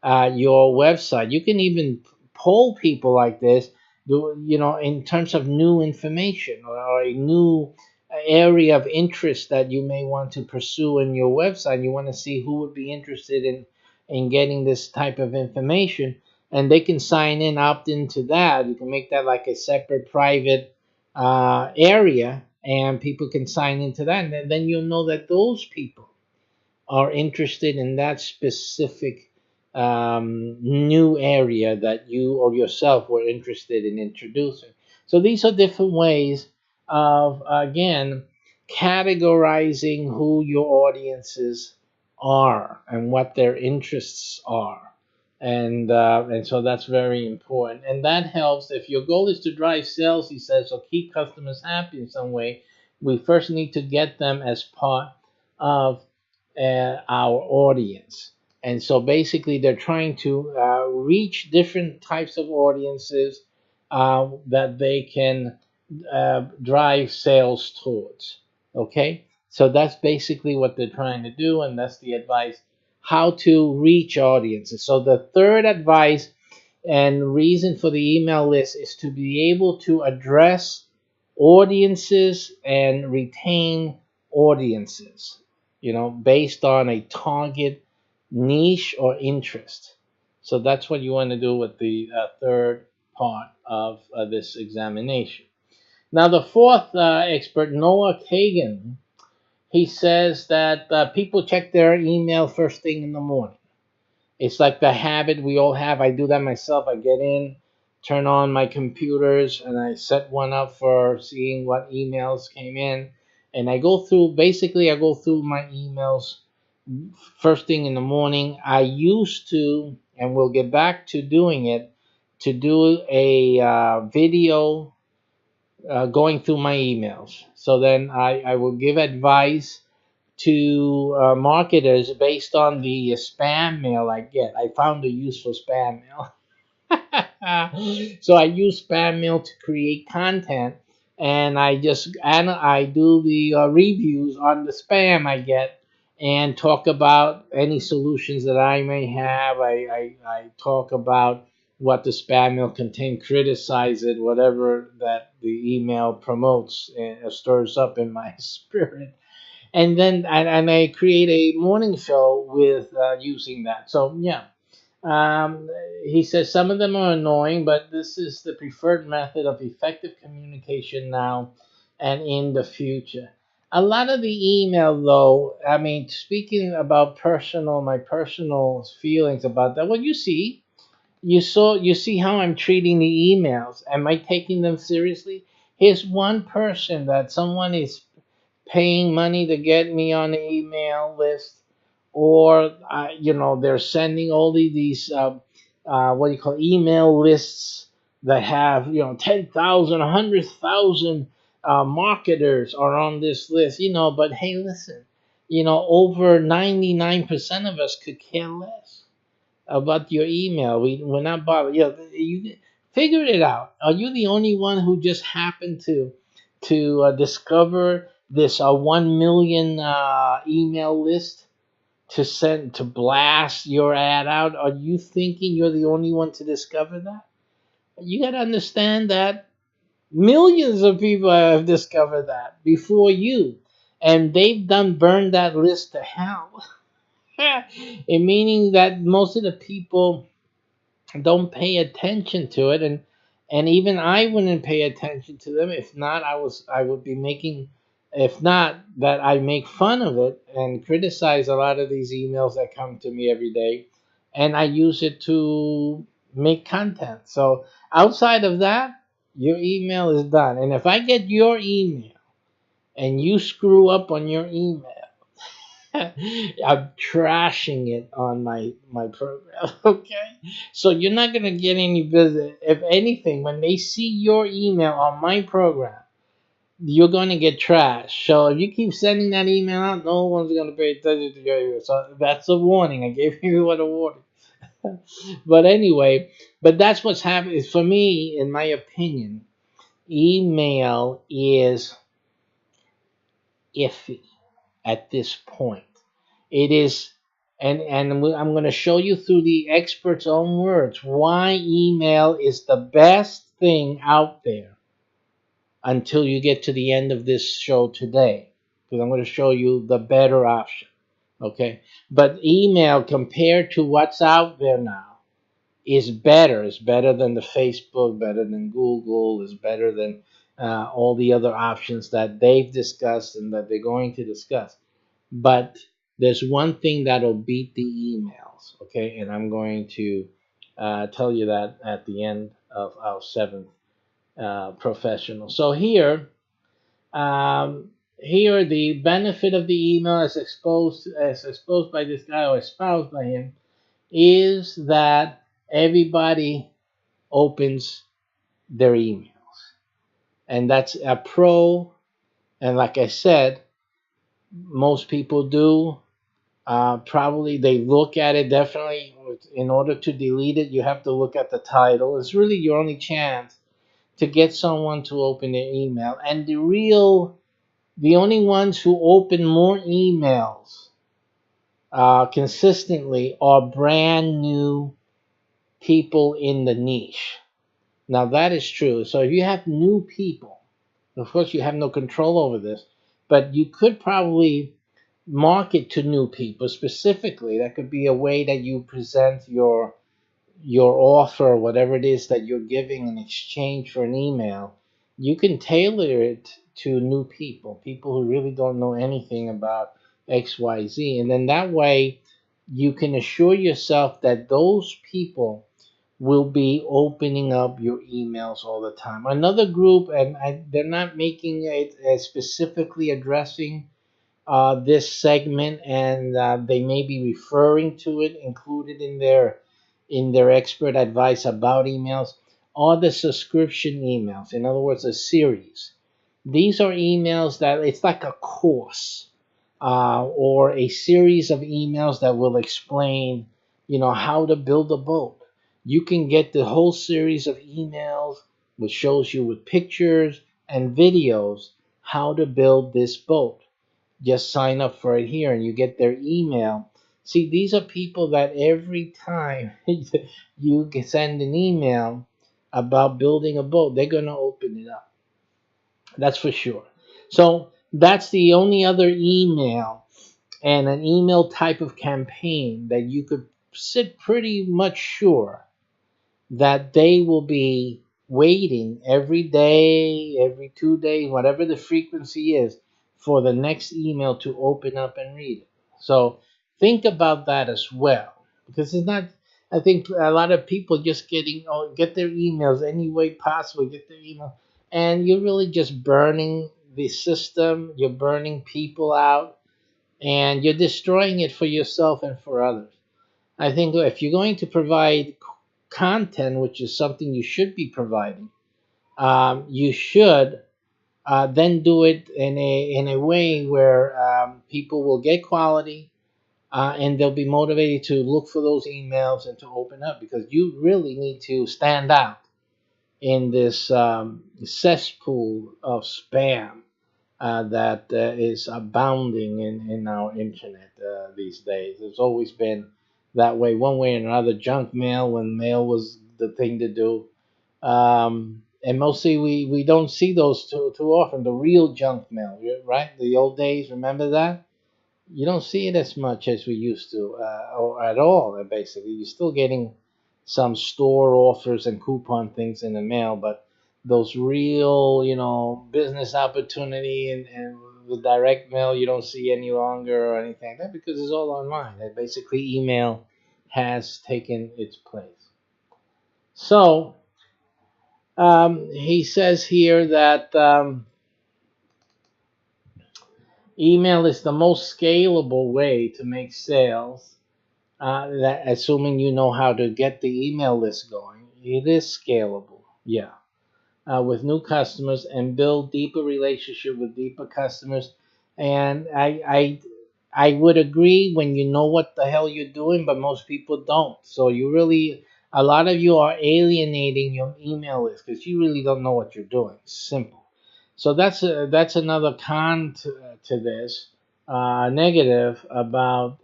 S1: your website. You can even poll people like this, in terms of new information, or a new area of interest that you may want to pursue in your website. You want to see who would be interested in getting this type of information, and they can sign in, opt into that. You can make that like a separate private area, and people can sign into that, and then you'll know that those people are interested in that specific new area that you or yourself were interested in introducing. So these are different ways of, again, categorizing who your audiences are and what their interests are. And so that's very important. And that helps. If your goal is to drive sales, he says, or keep customers happy in some way, we first need to get them as part of our audience. And so basically, they're trying to reach different types of audiences that they can drive sales towards. Okay, so that's basically what they're trying to do, and that's the advice: how to reach audiences. So the third advice and reason for the email list is to be able to address audiences and retain audiences, based on a target niche or interest. So that's what you want to do with the third part of this examination. Now, the fourth expert, Noah Kagan, he says that people check their email first thing in the morning. It's like the habit we all have. I do that myself. I get in, turn on my computers, and I set one up for seeing what emails came in. And I go through, basically, I go through my emails first thing in the morning. I used to, and we'll get back to doing it, to do a video going through my emails. So then I will give advice to marketers based on the spam mail I get. I found a use for spam mail. So I use spam mail to create content, and I do the reviews on the spam I get, and talk about any solutions that I may have. I talk about what the spam mail contains, criticize it, whatever that the email promotes and stirs up in my spirit, and then I create a morning show with using that. So yeah, um, he says some of them are annoying, but this is the preferred method of effective communication now and in the future. A lot of the email, though, I mean, speaking about my personal feelings about that. Well, you see how I'm treating the emails. Am I taking them seriously? Here's one person that someone is paying money to get me on the email list, or they're sending all these what do you call email lists that have 10,000, 100,000 marketers are on this list. But hey, listen, over 99% of us could care less about your email. We're not bothered. You figure it out. Are you the only one who just happened to discover this 1 million email list to send to blast your ad out? Are you thinking you're the only one to discover that? You got to understand that millions of people have discovered that before you, and they've done burned that list to hell. It meaning that most of the people don't pay attention to it, and even I wouldn't pay attention to them. If not, I would be making, if not that I make fun of it and criticize a lot of these emails that come to me every day, and I use it to make content. So outside of that, your email is done. And if I get your email and you screw up on your email, I'm trashing it on my program. Okay, so you're not gonna get any visit. If anything, when they see your email on my program, you're gonna get trashed. So if you keep sending that email out, no one's gonna pay attention to your email. So that's a warning. I gave you a warning. But anyway, but that's what's happening. For me, in my opinion, email is iffy at this point. It is, and I'm going to show you through the expert's own words why email is the best thing out there until you get to the end of this show today, because I'm going to show you the better option. Okay, but email compared to what's out there now is better. It's better than the Facebook, better than Google, is better than all the other options that they've discussed and that they're going to discuss. But there's one thing that'll beat the emails, okay? And I'm going to tell you that at the end of our seventh professional. So here the benefit of the email as exposed by this guy or espoused by him is that everybody opens their emails, and that's a pro. And like I said, most people do. Probably they look at it definitely. In order to delete it, you have to look at the title. It's really your only chance to get someone to open their email. And the only ones who open more emails consistently are brand new people in the niche. Now that is true. So if you have new people, of course you have no control over this, but you could probably market to new people specifically. That could be a way that you present your offer, whatever it is that you're giving in exchange for an email, you can tailor it to new people, people who really don't know anything about XYZ. And then that way you can assure yourself that those people will be opening up your emails all the time. Another group, and they're not making it specifically addressing this segment, and they may be referring to it, included in their expert advice about emails, are the subscription emails. In other words, a series. These are emails that it's like a course or a series of emails that will explain, how to build a boat. You can get the whole series of emails, which shows you with pictures and videos how to build this boat. Just sign up for it here and you get their email. See, these are people that every time you send an email about building a boat, they're going to open it up. That's for sure. So that's the only other email and an email type of campaign that you could sit pretty much sure that they will be waiting every day, every 2 days, whatever the frequency is, for the next email to open up and read it. So think about that as well, because it's not. I think a lot of people just get their emails any way possible, get their email, and you're really just burning the system. You're burning people out, and you're destroying it for yourself and for others. I think if you're going to provide content, which is something you should be providing, you should then do it in a way where people will get quality and they'll be motivated to look for those emails and to open up, because you really need to stand out in this cesspool of spam that is abounding in our internet these days. It's always been that way, one way or another. Junk mail, when mail was the thing to do. And mostly we don't see those too often. The real junk mail, right? The old days, remember that? You don't see it as much as we used to, or at all, basically. You're still getting some store offers and coupon things in the mail, but those real, business opportunity and the direct mail, you don't see any longer or anything like that, because it's all online. And basically, email has taken its place. So, he says here that email is the most scalable way to make sales, assuming you know how to get the email list going. It is scalable, yeah, with new customers, and build deeper relationship with deeper customers. And I would agree when you know what the hell you're doing, but most people don't. So a lot of you are alienating your email list because you really don't know what you're doing. Simple. So that's another con to this, negative about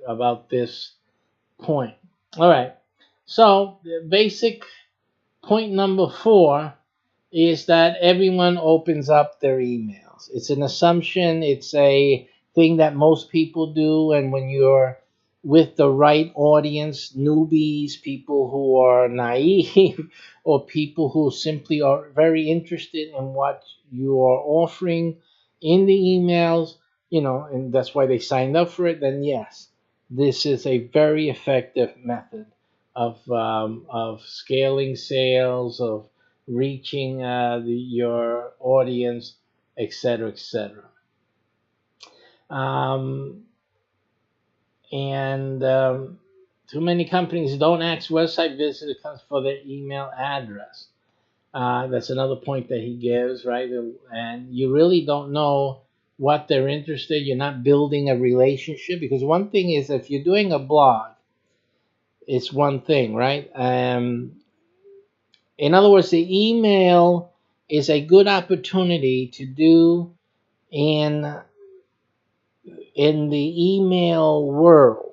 S1: about this point. All right. So the basic point number 4 is that everyone opens up their emails. It's an assumption, it's a thing that most people do, and when you're with the right audience, newbies, people who are naive, or people who simply are very interested in what you are offering in the emails, and that's why they signed up for it, then yes, this is a very effective method of scaling sales, of reaching your audience, etc., etc. Um, and Too many companies don't ask website visitors for their email address. That's another point that he gives, right? And you really don't know what they're interested. You're not building a relationship, because one thing is, if you're doing a blog, it's one thing, right? In other words, the email is a good opportunity to do in the email world,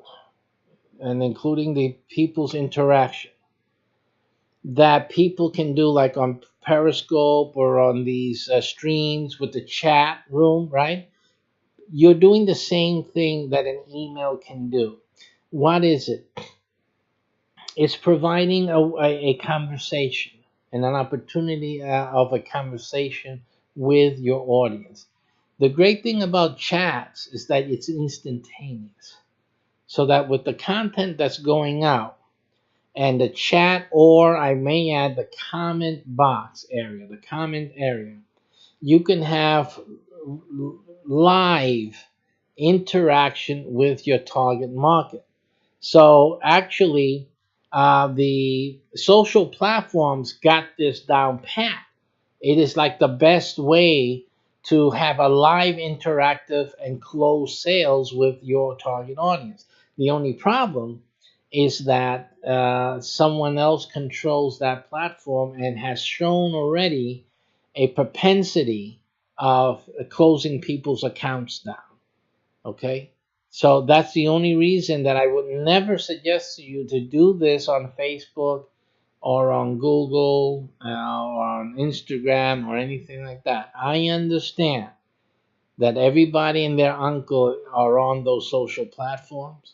S1: and including the people's interaction, that people can do, like on Periscope or on these streams with the chat room, right? You're doing the same thing that an email can do. What is it? It's providing a conversation. and an opportunity of a conversation with your audience. The great thing about chats is that it's instantaneous. So that with the content that's going out and the chat, or I may add the comment box area, the comment area, you can have live interaction with your target market. So actually, the social platforms got this down pat. It is like the best way to have a live interactive and close sales with your target audience. The only problem is that someone else controls that platform and has shown already a propensity of closing people's accounts down. Okay. So that's the only reason that I would never suggest to you to do this on Facebook or on Google or on Instagram or anything like that. I understand that everybody and their uncle are on those social platforms,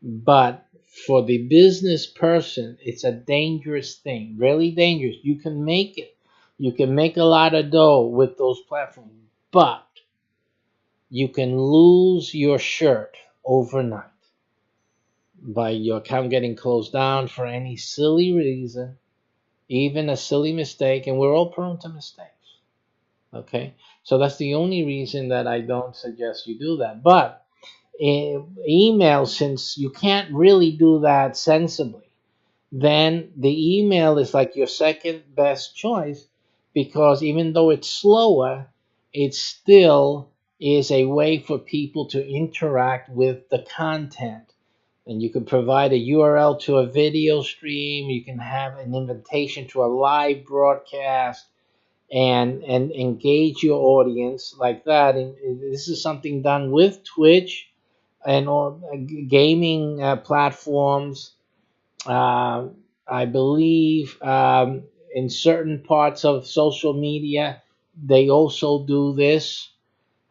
S1: but for the business person, it's a dangerous thing, really dangerous. You can make it, you can make a lot of dough with those platforms, but you can lose your shirt overnight by your account getting closed down for any silly reason, even a silly mistake, and we're all prone to mistakes. Okay, so that's the only reason that I don't suggest you do that. But email, since you can't really do that sensibly, then the email is like your second best choice, because even though it's slower, it still is a way for people to interact with the content. And you can provide a URL to a video stream, you can have an invitation to a live broadcast, and engage your audience like that. And this is something done with Twitch and all gaming platforms. I believe in certain parts of social media, they also do this.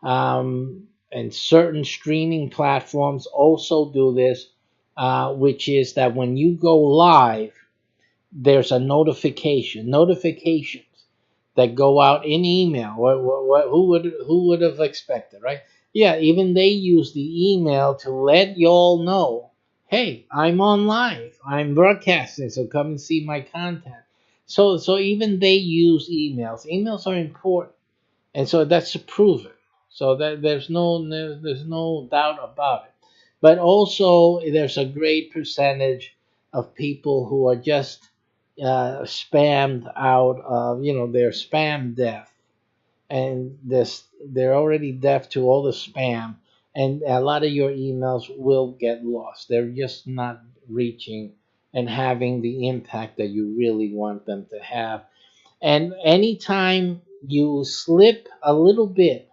S1: And certain streaming platforms also do this, which is that when you go live, there's a notifications that go out in email. Who would have expected, right? Yeah, even they use the email to let y'all know, hey, I'm on live, I'm broadcasting, so come and see my content. So even they use emails. Emails are important, and so that's proven. So that there's no doubt about it. But also, there's a great percentage of people who are just spammed out of, they're spam deaf, and they're already deaf to all the spam, and a lot of your emails will get lost. They're just not reaching and having the impact that you really want them to have. And anytime you slip a little bit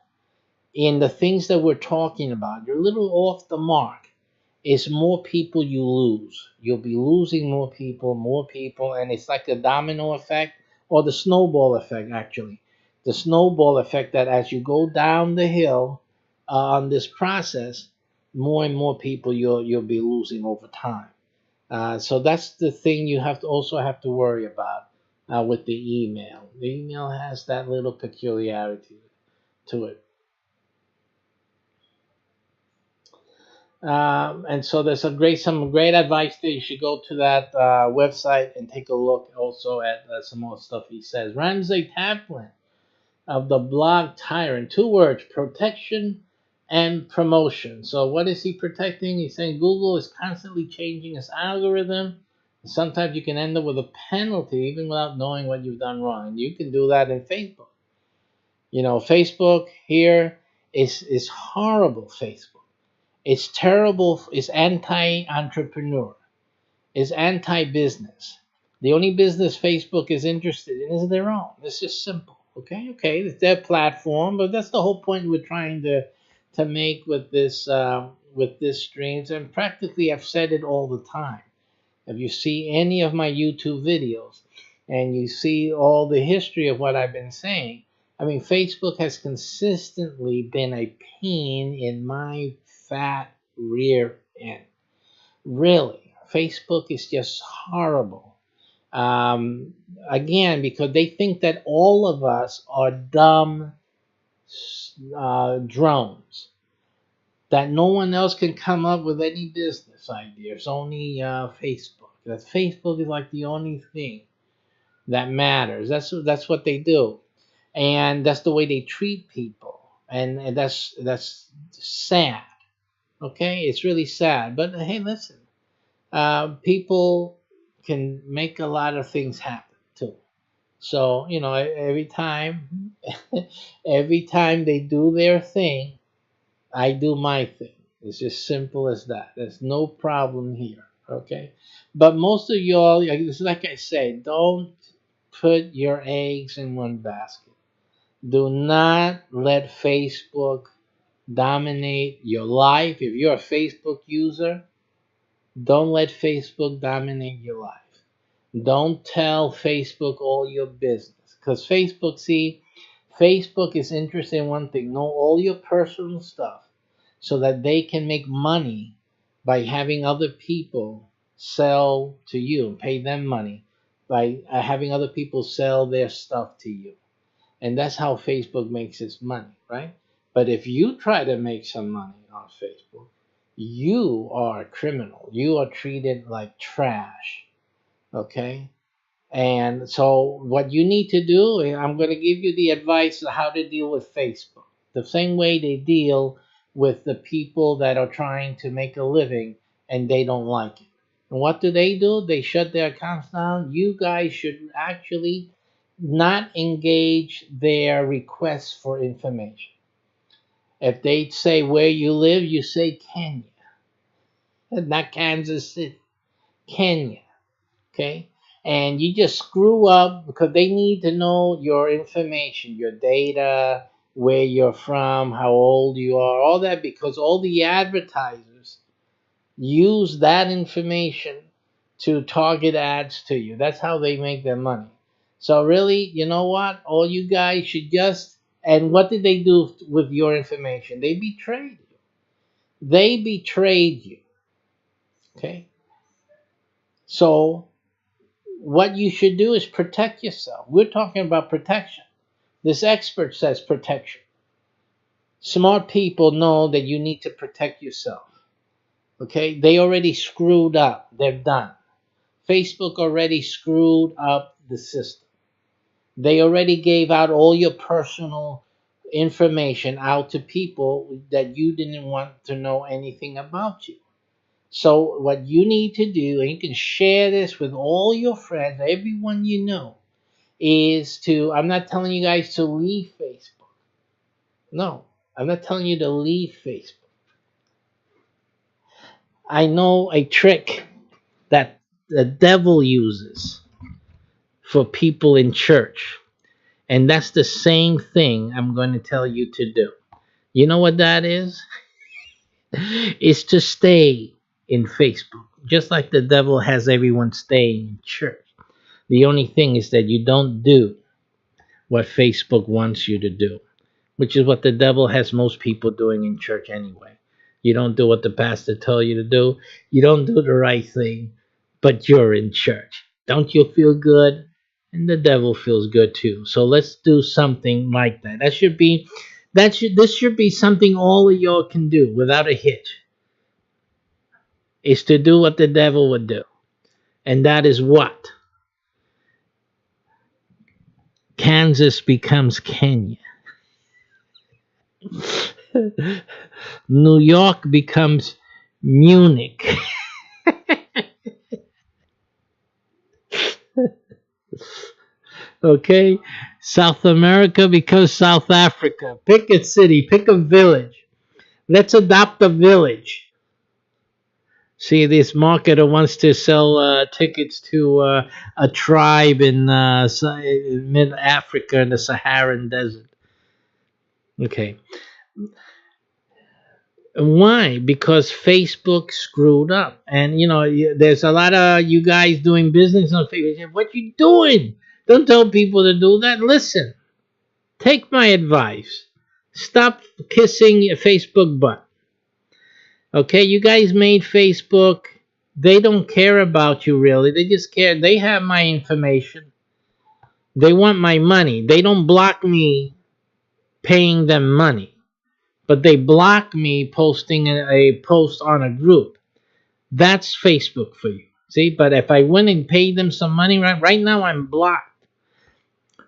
S1: in the things that we're talking about, you're a little off the mark, is more people you lose. You'll be losing more people, and it's like the domino effect or the snowball effect, actually. The snowball effect, that as you go down the hill on this process, more and more people you'll be losing over time. So that's the thing you have to worry about with the email. The email has that little peculiarity to it. And so there's some great advice there. You should go to that website and take a look also at some more stuff he says. Ramsey Taplin of the blog Tyrant. 2 words: protection and promotion. So what is he protecting? He's saying Google is constantly changing its algorithm. Sometimes you can end up with a penalty even without knowing what you've done wrong. And you can do that in Facebook. Facebook here is horrible. Facebook. It's terrible. It's anti-entrepreneur. It's anti-business. The only business Facebook is interested in is their own. It's just simple. Okay. It's their platform, but that's the whole point we're trying to make with this streams. And practically, I've said it all the time. If you see any of my YouTube videos and you see all the history of what I've been saying, I mean, Facebook has consistently been a pain in my fat rear end. Really, Facebook is just horrible. Um, Again, because they think that all of us are dumb drones, that no one else can come up with any business ideas, only Facebook. That Facebook is like the only thing that matters. That's what they do, and that's the way they treat people, and that's sad. Okay, it's really sad. But hey, listen, people can make a lot of things happen too. So every time, every time they do their thing, I do my thing. It's just simple as that. There's no problem here. Okay, but most of y'all, it's like I say, don't put your eggs in one basket. Do not let Facebook dominate your life. If you're a Facebook user, don't let Facebook dominate your life. Don't tell Facebook all your business. Because Facebook is interested in one thing: know all your personal stuff so that they can make money by having other people sell to you and pay them money by having other people sell their stuff to you. And that's how Facebook makes its money, right? But if you try to make some money on Facebook, you are a criminal. You are treated like trash, okay? And so, what you need to do, I'm going to give you the advice of how to deal with Facebook. The same way they deal with the people that are trying to make a living and they don't like it. And what do? They shut their accounts down. You guys should actually not engage their requests for information. If they say where you live, you say Kenya, not Kansas City, Kenya. Okay? And you just screw up because they need to know your information, your data, where you're from, how old you are, all that, because all the advertisers use that information to target ads to you. That's how they make their money. So really, you know what? All you guys should just, and what did they do with your information? They betrayed you. They betrayed you. Okay? So what you should do is protect yourself. We're talking about protection. This expert says protection. Smart people know that you need to protect yourself. Okay? They already screwed up. They're done. Facebook already screwed up the system. They already gave out all your personal information out to people that you didn't want to know anything about you. So what you need to do, and you can share this with all your friends, everyone you know, is to, I'm not telling you guys to leave Facebook. No, I'm not telling you to leave Facebook. I know a trick that the devil uses for people in church. And that's the same thing I'm going to tell you to do. You know what that is? Is to stay in Facebook. Just like the devil has everyone staying in church. The only thing is that you don't do what Facebook wants you to do, which is what the devil has most people doing in church anyway. You don't do what the pastor told you to do. You don't do the right thing, but you're in church. Don't you feel good? And the devil feels good too. So let's do something like that. This should be something all of y'all can do without a hitch. Is to do what the devil would do. And that is what? Kansas becomes Kenya. New York becomes Munich. Okay? South America becomes South Africa. Pick a city, pick a village. Let's adopt a village. See, this marketer wants to sell tickets to a tribe in mid Africa in the Saharan desert. Okay. Why? Because Facebook screwed up. And, there's a lot of you guys doing business on Facebook. What you doing? Don't tell people to do that. Listen, take my advice. Stop kissing your Facebook butt. Okay, you guys made Facebook They don't care about you really. They just care. They have my information. They want my money. They don't block me paying them money, but they block me posting a post on a group. That's Facebook for you. See, but if I went and paid them some money, right now I'm blocked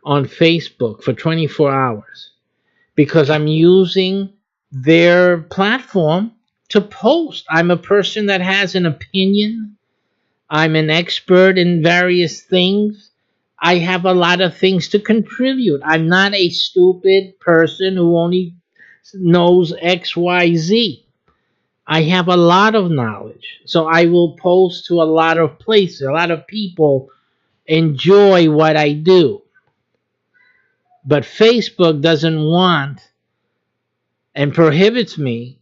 S1: on Facebook for 24 hours because I'm using their platform to post. I'm a person that has an opinion. I'm an expert in various things. I have a lot of things to contribute. I'm not a stupid person who only knows XYZ. I have a lot of knowledge. So I will post to a lot of places. A lot of people enjoy what I do. But Facebook doesn't want and prohibits me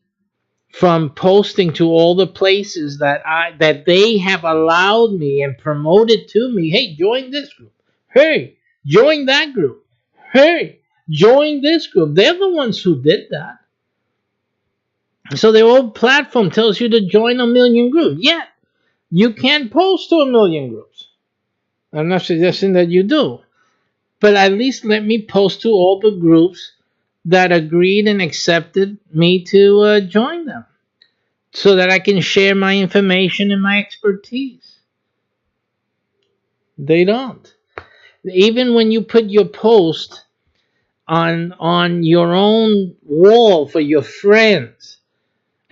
S1: from posting to all the places that they have allowed me and promoted to me. Hey, join this group. Hey, join that group. Hey, join this group. They're the ones who did that. So their old platform tells you to join a million groups. Yet you can't post to a million groups. I'm not suggesting that you do, but at least let me post to all the groups that agreed and accepted me to join them, so that I can share my information and my expertise. They don't. Even when you put your post on your own wall for your friends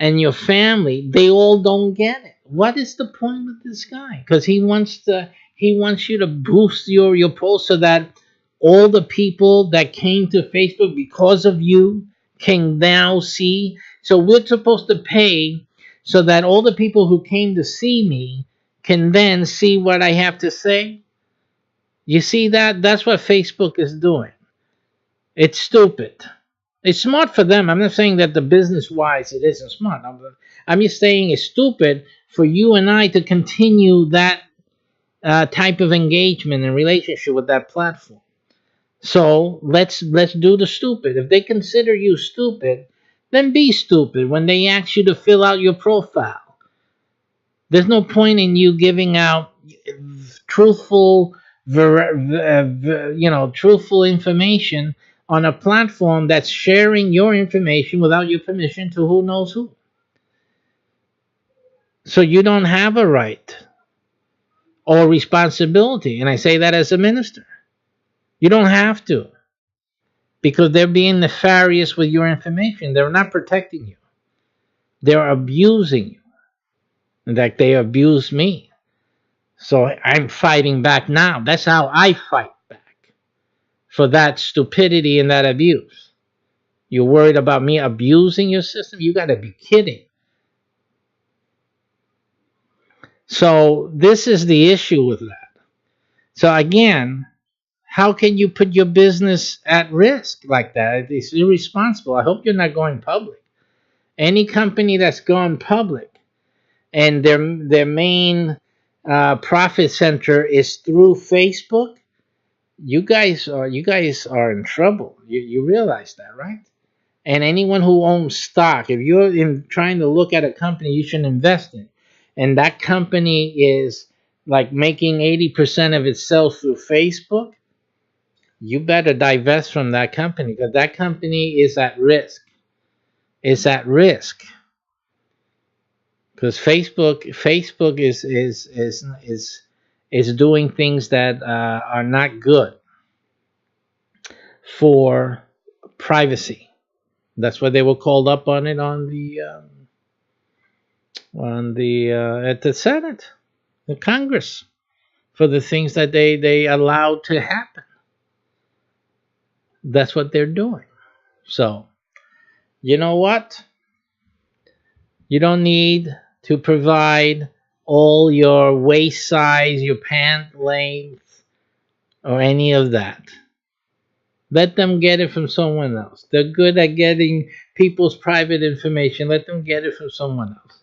S1: and your family, they all don't get it. What is the point with this guy? Because he wants you to boost your post so that all the people that came to Facebook because of you can now see. So we're supposed to pay so that all the people who came to see me can then see what I have to say. You see that? That's what Facebook is doing. It's stupid. It's smart for them. I'm not saying that the business wise it isn't smart. I'm just saying it's stupid for you and I to continue that type of engagement and relationship with that platform. So let's do the stupid. If they consider you stupid, then be stupid when they ask you to fill out your profile. There's no point in you giving out truthful, truthful information on a platform that's sharing your information without your permission to who knows who. So you don't have a right or responsibility, and I say that as a minister. You don't have to, because they're being nefarious with your information. They're not protecting you. They're abusing you. In fact, they abuse me. So I'm fighting back now. That's how I fight back for that stupidity and that abuse. You're worried about me abusing your system? You got to be kidding. So this is the issue with that. So again, how can you put your business at risk like that? It's irresponsible. I hope you're not going public. Any company that's gone public and their main profit center is through Facebook, you guys are in trouble. You realize that, right? And anyone who owns stock, if you're trying to look at a company you should invest in, and that company is like making 80% of its sales through Facebook, you better divest from that company, because that company is at risk. It's at risk because Facebook is doing things that are not good for privacy. That's why they were called up on it at the Senate, the Congress, for the things that they allowed to happen. That's what they're doing. So, you know what? You don't need to provide all your waist size, your pant length, or any of that. Let them get it from someone else. They're good at getting people's private information. Let them get it from someone else.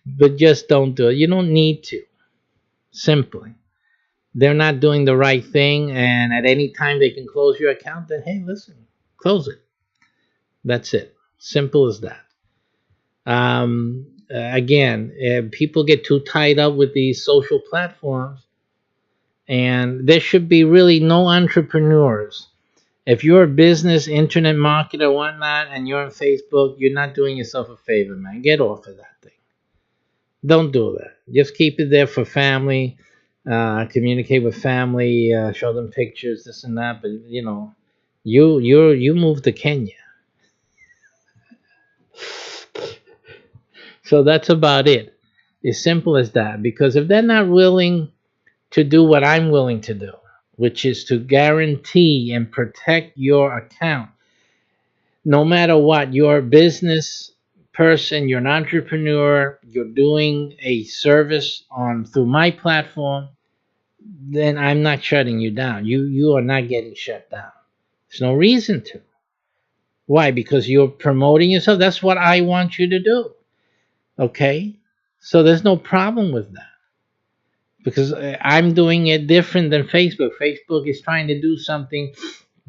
S1: But just don't do it. You don't need to. Simply. They're not doing the right thing, and at any time they can close your account, then hey, listen, close it. That's it. Simple as that. again, people get too tied up with these social platforms, and there should be really no entrepreneurs. If you're a business, internet marketer, whatnot, and you're on Facebook, you're not doing yourself a favor, man. Get off of that thing. Don't do that. Just keep it there for family. Communicate with family. Show them pictures, this and that. But you moved to Kenya, so that's about it. As simple as that. Because if they're not willing to do what I'm willing to do, which is to guarantee and protect your account, no matter what, you're a business person, you're an entrepreneur, you're doing a service on through my platform, then I'm not shutting you down. You are not getting shut down. There's no reason to. Why? Because you're promoting yourself. That's what I want you to do. Okay? So there's no problem with that. Because I'm doing it different than Facebook. Facebook is trying to do something,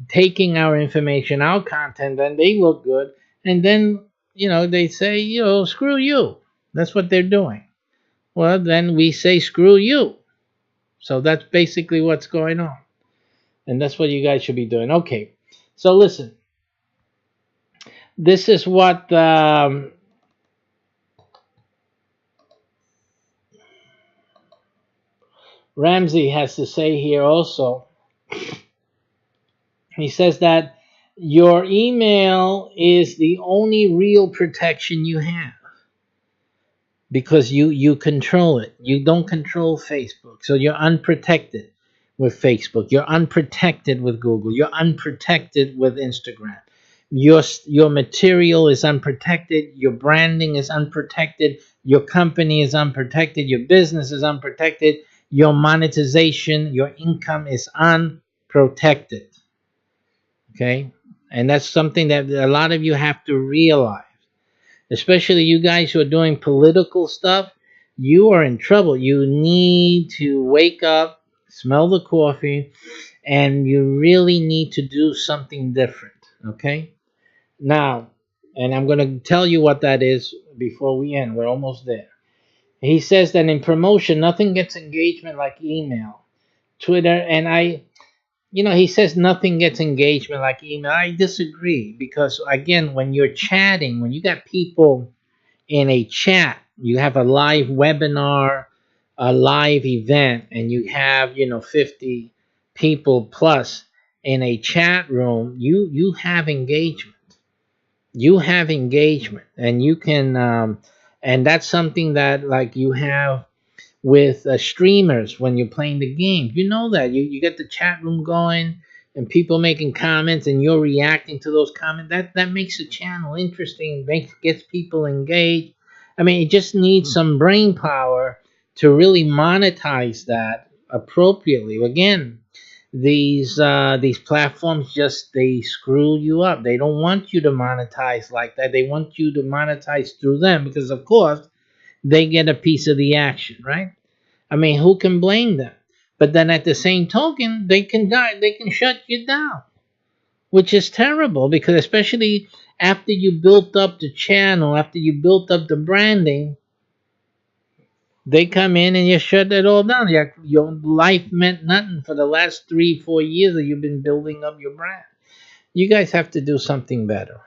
S1: taking our information, our content, and they look good, and then they say, screw you. That's what they're doing. Well, then we say screw you. So that's basically what's going on, and that's what you guys should be doing. Okay, so listen, this is what Ramsey has to say here also. He says that your email is the only real protection you have, because you control it. You don't control Facebook. So you're unprotected with Facebook. You're unprotected with Google. You're unprotected with Instagram. Your material is unprotected. Your branding is unprotected. Your company is unprotected. Your business is unprotected. Your monetization, your income is unprotected. Okay? And that's something that a lot of you have to realize. Especially you guys who are doing political stuff, you are in trouble. You need to wake up, smell the coffee, and you really need to do something different. Okay? Now, and I'm going to tell you what that is before we end. We're almost there. He says that in promotion, nothing gets engagement like email, Twitter, and he says nothing gets engagement like email. I disagree, because again, when you're chatting, when you got people in a chat, you have a live webinar, a live event, and you have 50 people plus in a chat room, you have engagement. You have engagement, and you can and that's something that, like, you have with streamers when you're playing the game. That you get the chat room going and people making comments, and you're reacting to those comments. That makes the channel interesting, gets people engaged. I mean, it just needs some brain power to really monetize that appropriately. Again, these platforms they screw you up. They don't want you to monetize like that. They want you to monetize through them, because of course they get a piece of the action, right? I mean, who can blame them? But then at the same token, they can shut you down, which is terrible, because especially after you built up the channel, after you built up the branding, they come in and you shut it all down. Your life meant nothing for the last 3-4 years that you've been building up your brand. You guys have to do something better.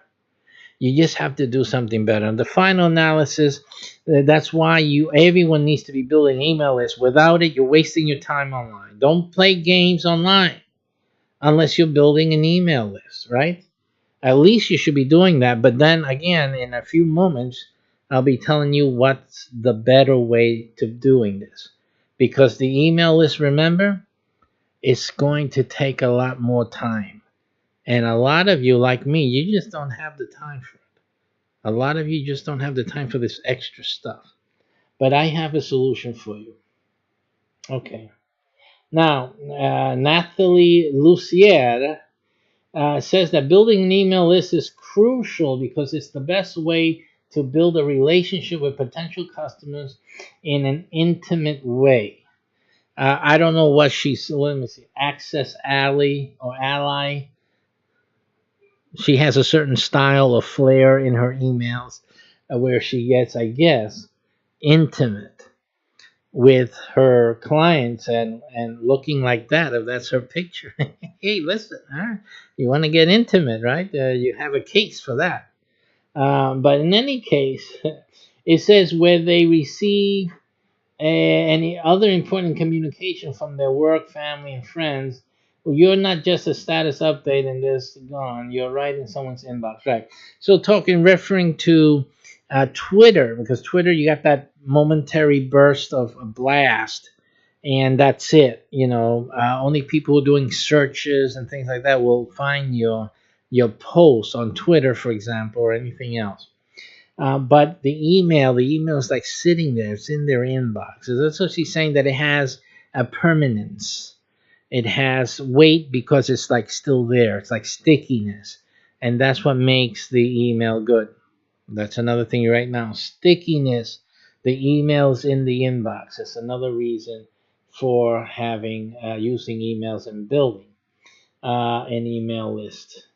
S1: You just have to do something better. And the final analysis, that's why everyone needs to be building email lists. Without it, you're wasting your time online. Don't play games online unless you're building an email list, right? At least you should be doing that. But then again, in a few moments, I'll be telling you what's the better way to doing this. Because the email list, remember, it's going to take a lot more time. And a lot of you, like me, you just don't have the time for it. A lot of you just don't have the time for this extra stuff. But I have a solution for you. Okay. Now, Nathalie Lucier says that building an email list is crucial because it's the best way to build a relationship with potential customers in an intimate way. I don't know what she's, let me see, Access Ally or Ally. She has a certain style of flair in her emails where she gets, I guess, intimate with her clients and looking like that, if that's her picture. Hey, listen, huh? You want to get intimate, right? You have a case for that. But in any case, it says where they receive any other important communication from their work, family, and friends. Well, you're not just a status update and this gone. You're right in someone's inbox, right? So, referring to Twitter, because Twitter, you got that momentary burst of a blast, and that's it. Only people who are doing searches and things like that will find your post on Twitter, for example, or anything else. But the email is like sitting there. It's in their inbox. So that's what she's saying, that it has a permanence. It has weight because it's like still there. It's like stickiness. And that's what makes the email good. That's another thing right now. Stickiness. The emails in the inbox. That's another reason for having using emails and building an email list.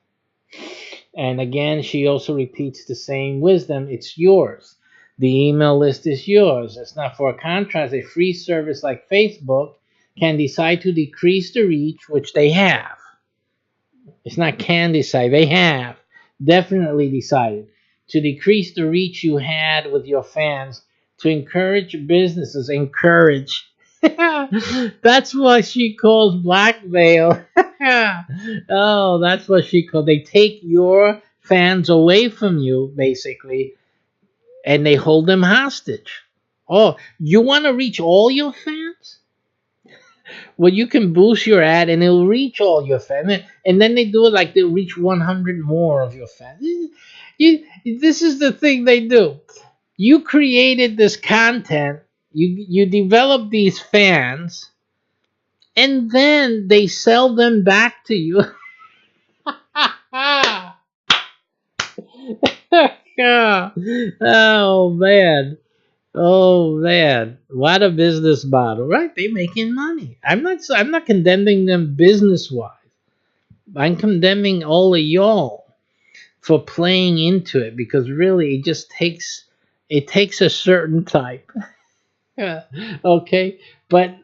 S1: And again, she also repeats the same wisdom. It's yours. The email list is yours. It's not for a contrast. A free service like Facebook can decide to decrease the reach, which they have. It's not can decide. They have definitely decided to decrease the reach you had with your fans to encourage businesses. Encourage. That's what she calls blackmail. Oh, that's what she called. They take your fans away from you, basically, and they hold them hostage. Oh, you want to reach all your fans? Well, you can boost your ad and it'll reach all your fans. And then they do it like they'll reach 100 more of your fans. This is the thing they do. You created this content, you develop these fans, and then they sell them back to you. Oh man. Oh man. What a business model, right? They're making money. I'm not condemning them business wise. I'm condemning all of y'all for playing into it, because really it takes a certain type. Okay? But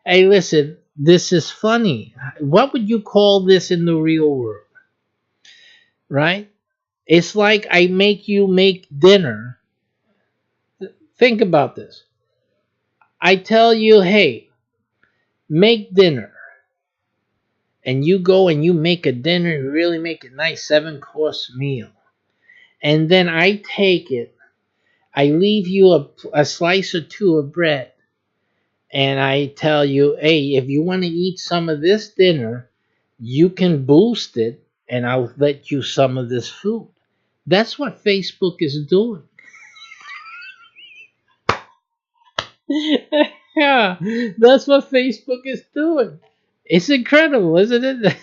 S1: hey, listen, this is funny. What would you call this in the real world? Right? It's like I make you make dinner. Think about this. I tell you, hey, make dinner. And you go and you make a dinner, you really make a nice 7-course meal. And then I take it, I leave you a slice or two of bread, and I tell you, hey, if you want to eat some of this dinner, you can boost it, and I'll let you some of this food. That's what Facebook is doing. Yeah, that's what Facebook is doing. It's incredible, isn't it?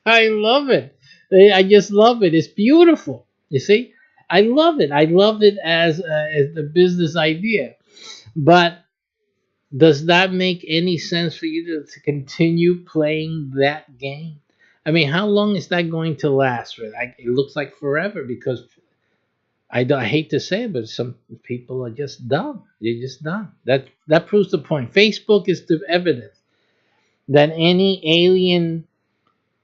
S1: I love it. I just love it. It's beautiful. You see, I love it. I love it as the business idea. But does that make any sense for you to continue playing that game? I mean, how long is that going to last? Right? It looks like forever, because I hate to say it, but some people are just dumb. They're just dumb. That proves the point. Facebook is the evidence that any alien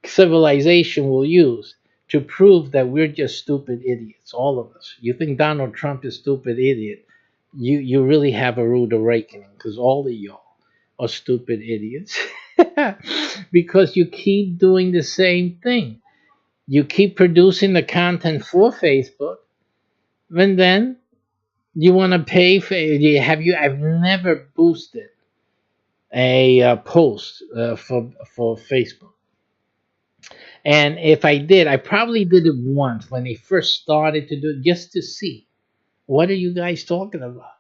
S1: civilization will use to prove that we're just stupid idiots. All of us. You think Donald Trump is stupid idiot? You really have a rude awakening, because all of y'all are stupid idiots. Because you keep doing the same thing. You keep producing the content for Facebook, and then you want to pay for it. I've never boosted a post for Facebook, and if I did, I probably did it once when they first started to do it, just to see what are you guys talking about,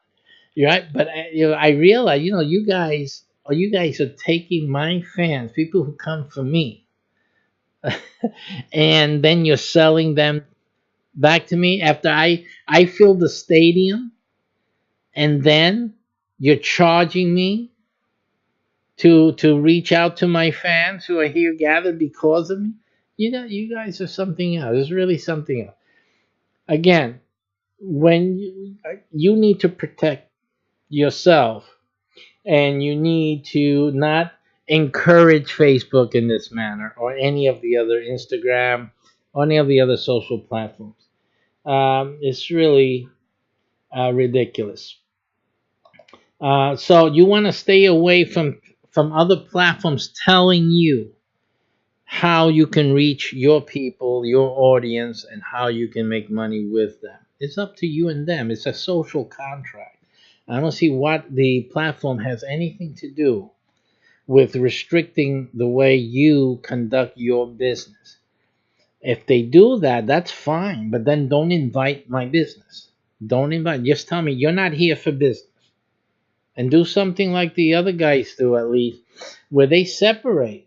S1: right? But I realize, you guys are taking my fans, people who come for me, and then you're selling them back to me after I fill the stadium, and then you're charging me to reach out to my fans who are here gathered because of me. You guys are something else. It's really something else. Again, when you need to protect yourself, and you need to not encourage Facebook in this manner or any of the other Instagram or any of the other social platforms. It's really ridiculous. So you want to stay away from other platforms telling you how you can reach your people, your audience, and how you can make money with them. It's up to you and them. It's a social contract. I don't see what the platform has anything to do with restricting the way you conduct your business. If they do that, that's fine, but then don't invite my business. Don't invite. Just tell me you're not here for business. And do something like the other guys do, at least, where they separate.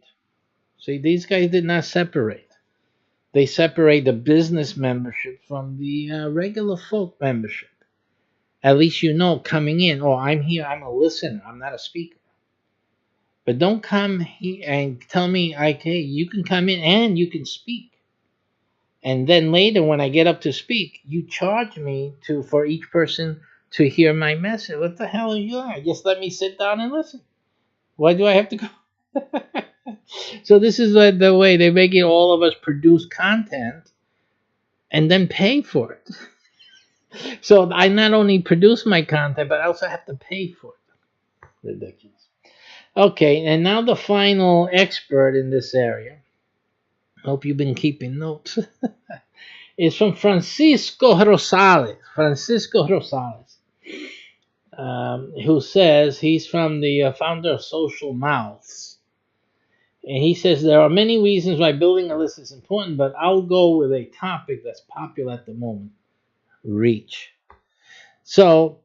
S1: See, these guys did not separate. They separate the business membership from the regular folk membership. At least you know coming in, oh, I'm here, I'm a listener, I'm not a speaker. But don't come here and tell me, okay, you can come in and you can speak. And then later, when I get up to speak, you charge me for each person to hear my message. What the hell are you on? Just let me sit down and listen. Why do I have to go? So this is the way they make it. All of us produce content and then pay for it. So I not only produce my content, but I also have to pay for it. Ridiculous. Okay, and now the final expert in this area. Hope you've been keeping notes. Is from Francisco Rosales. Francisco Rosales, who says he's from the founder of Social Mouths. And he says there are many reasons why building a list is important, but I'll go with a topic that's popular at the moment: reach. So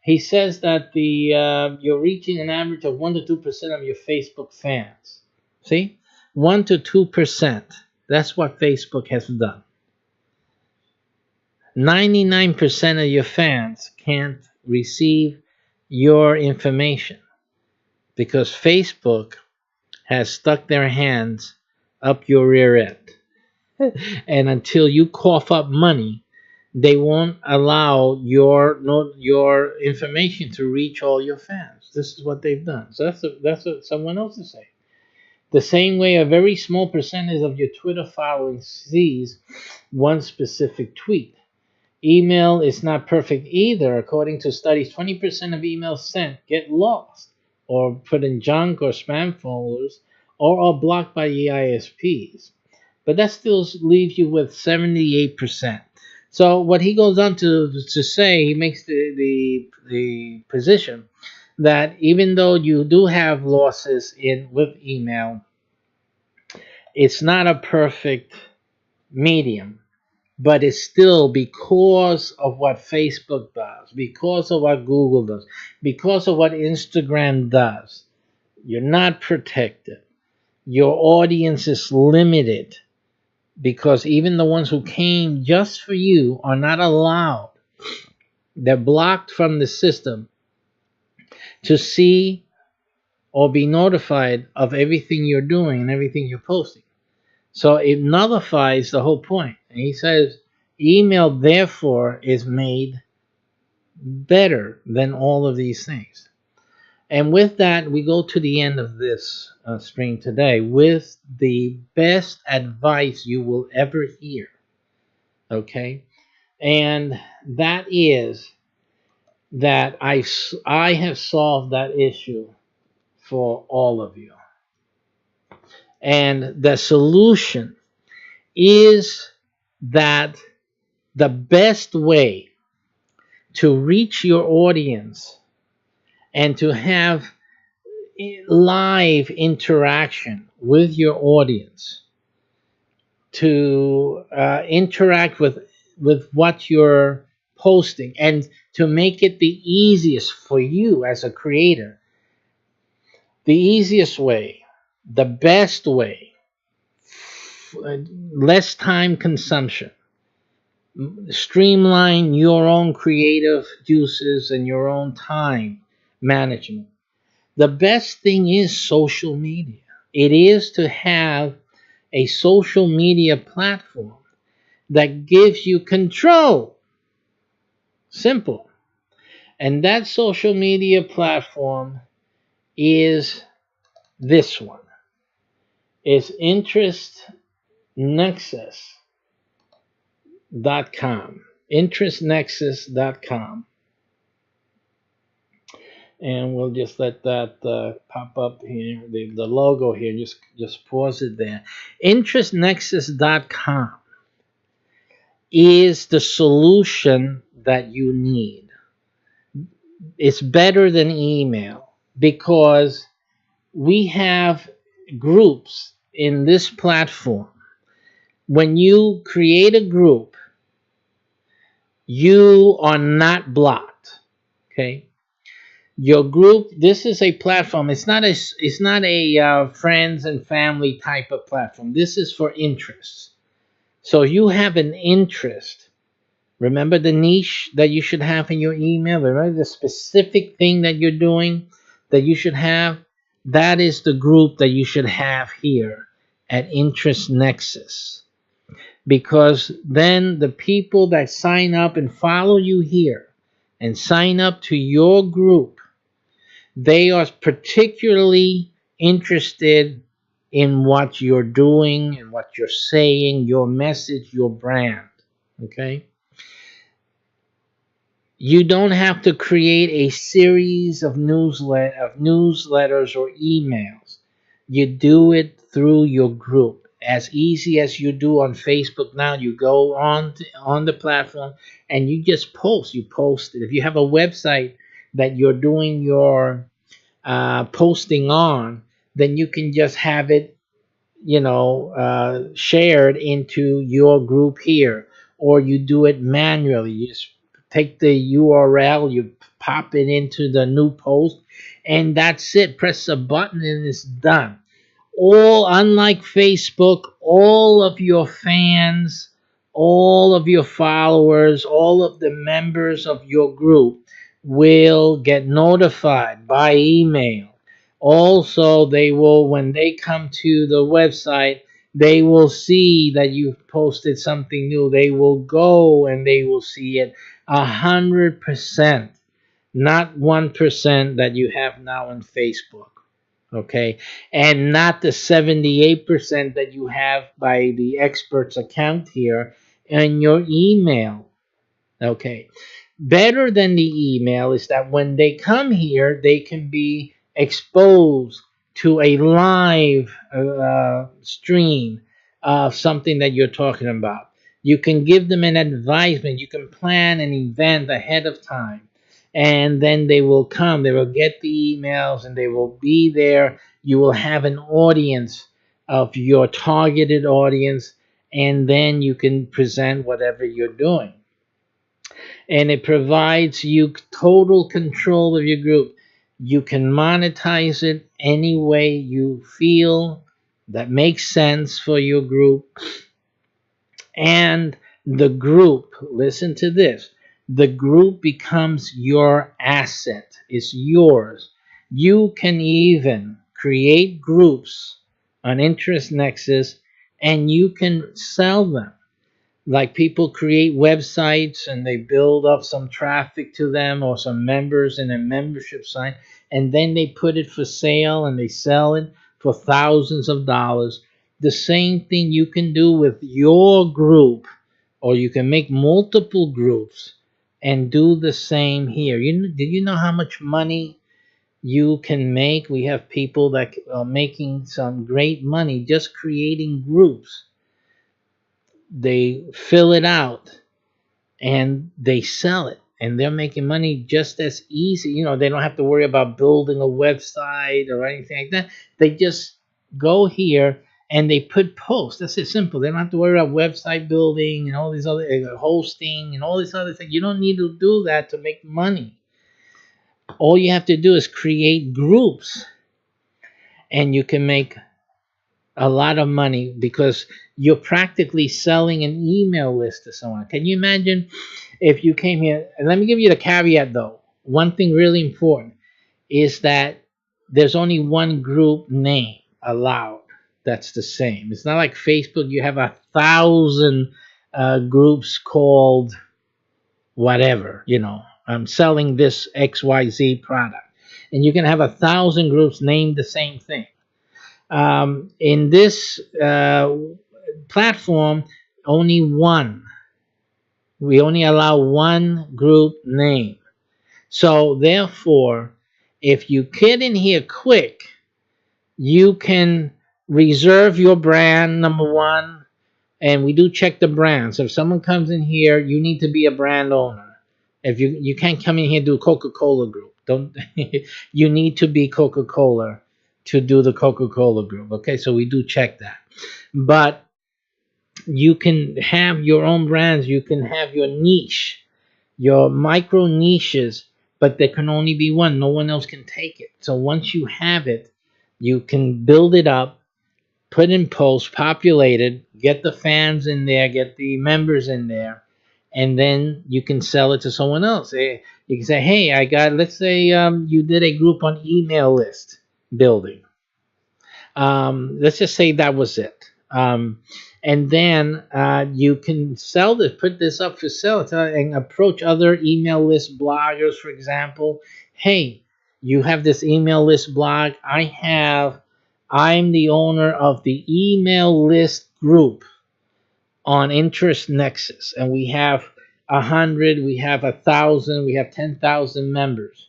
S1: he says that you're reaching an average of 1 to 2% of your Facebook fans. See, 1 to 2%. That's what Facebook has done. 99% of your fans can't receive your information because Facebook has stuck their hands up your rear end. And until you cough up money, they won't allow your information to reach all your fans. This is what they've done. So that's what someone else is saying. The same way a very small percentage of your Twitter following sees one specific tweet. Email is not perfect either. According to studies, 20% of emails sent get lost or put in junk or spam folders or are blocked by the ISPs. But that still leaves you with 78%. So what he goes on to say, he makes the position that even though you do have losses with email, it's not a perfect medium. But it's still because of what Facebook does, because of what Google does, because of what Instagram does. You're not protected. Your audience is limited because even the ones who came just for you are not allowed. They're blocked from the system to see or be notified of everything you're doing and everything you're posting. So it nullifies the whole point. And he says email, therefore, is made better than all of these things. And with that, we go to the end of this stream today with the best advice you will ever hear. Okay? And that is that I have solved that issue for all of you. And the solution is that the best way to reach your audience and to have live interaction with your audience, to interact with what you're posting, and to make it the easiest for you as a creator, the easiest way, the best way, less time consumption, streamline your own creative juices and your own time management. The best thing is social media. It is to have a social media platform that gives you control. Simple. And that social media platform is this one. It's interestnexus.com. Interestnexus.com. And we'll just let that pop up here, the logo here. Just pause it there. Interestnexus.com is the solution that you need. It's better than email because we have groups in this platform. When you create a group, you are not blocked. Okay, your group. This is a platform. It's not a friends and family type of platform. This is for interests. So you have an interest. Remember the niche that you should have in your email. Remember the specific thing that you're doing that you should have. That is the group that you should have here at Interest Nexus. Because then the people that sign up and follow you here and sign up to your group, they are particularly interested in what you're doing and what you're saying, your message, your brand. Okay? You don't have to create a series of newsletters or emails. You do it through your group. As easy as you do on Facebook now, you go on the platform and you just post. You post it. If you have a website that you're doing your posting on, then you can just have it, shared into your group here, or you do it manually. You just take the URL, you pop it into the new post, and that's it. Press a button and it's done. All unlike Facebook, all of your fans, all of your followers, all of the members of your group will get notified by email. Also, they will, when they come to the website, they will see that you've posted something new. They will go and they will see it 100%, not 1% that you have now on Facebook. Okay, and not the 78% that you have by the expert's account here in your email. Okay, better than the email is that when they come here, they can be exposed to a live stream of something that you're talking about. You can give them an advisement. You can plan an event ahead of time. And then they will come. They will get the emails and they will be there. You will have an audience of your targeted audience. And then you can present whatever you're doing, and it provides you total control of your group. You can monetize it any way you feel that makes sense for your group. And the group, listen to this, the group becomes your asset. It's yours. You can even create groups on Interest Nexus and you can sell them. Like people create websites and they build up some traffic to them or some members in a membership site, and then they put it for sale and they sell it for thousands of dollars. The same thing you can do with your group, or you can make multiple groups and do the same here. Did you know how much money you can make? We have people that are making some great money just creating groups. They fill it out and they sell it, and they're making money just as easy. They don't have to worry about building a website or anything like that. They just go here and they put posts. That's it, simple. They don't have to worry about website building and all these other hosting and all these other things. You don't need to do that to make money. All you have to do is create groups and you can make a lot of money because you're practically selling an email list to someone. Can you imagine if you came here? And let me give you the caveat though. One thing really important is that there's only one group name allowed that's the same. It's not like Facebook. You have 1,000 groups called whatever, I'm selling this XYZ product. And you can have 1,000 groups named the same thing. In this platform, only one. We only allow one group name. So therefore, if you get in here quick, you can reserve your brand, number one, and we do check the brand. So if someone comes in here, you need to be a brand owner. If you can't come in here and do Coca-Cola group. Don't you need to be Coca-Cola to do the Coca-Cola group. Okay, so we do check that. But you can have your own brands, you can have your niche, your micro niches, but there can only be one. No one else can take it. So once you have it, you can build it up, put in post, populate it, get the fans in there, get the members in there, and then you can sell it to someone else. You can say, hey, I got, let's say you did a group on email list building. Let's just say that was it. And then you can sell this, put this up for sale, and approach other email list bloggers, for example. Hey, you have this email list blog. I'm the owner of the email list group on Interest Nexus, and we have 100, we have 1,000, we have 10,000 members.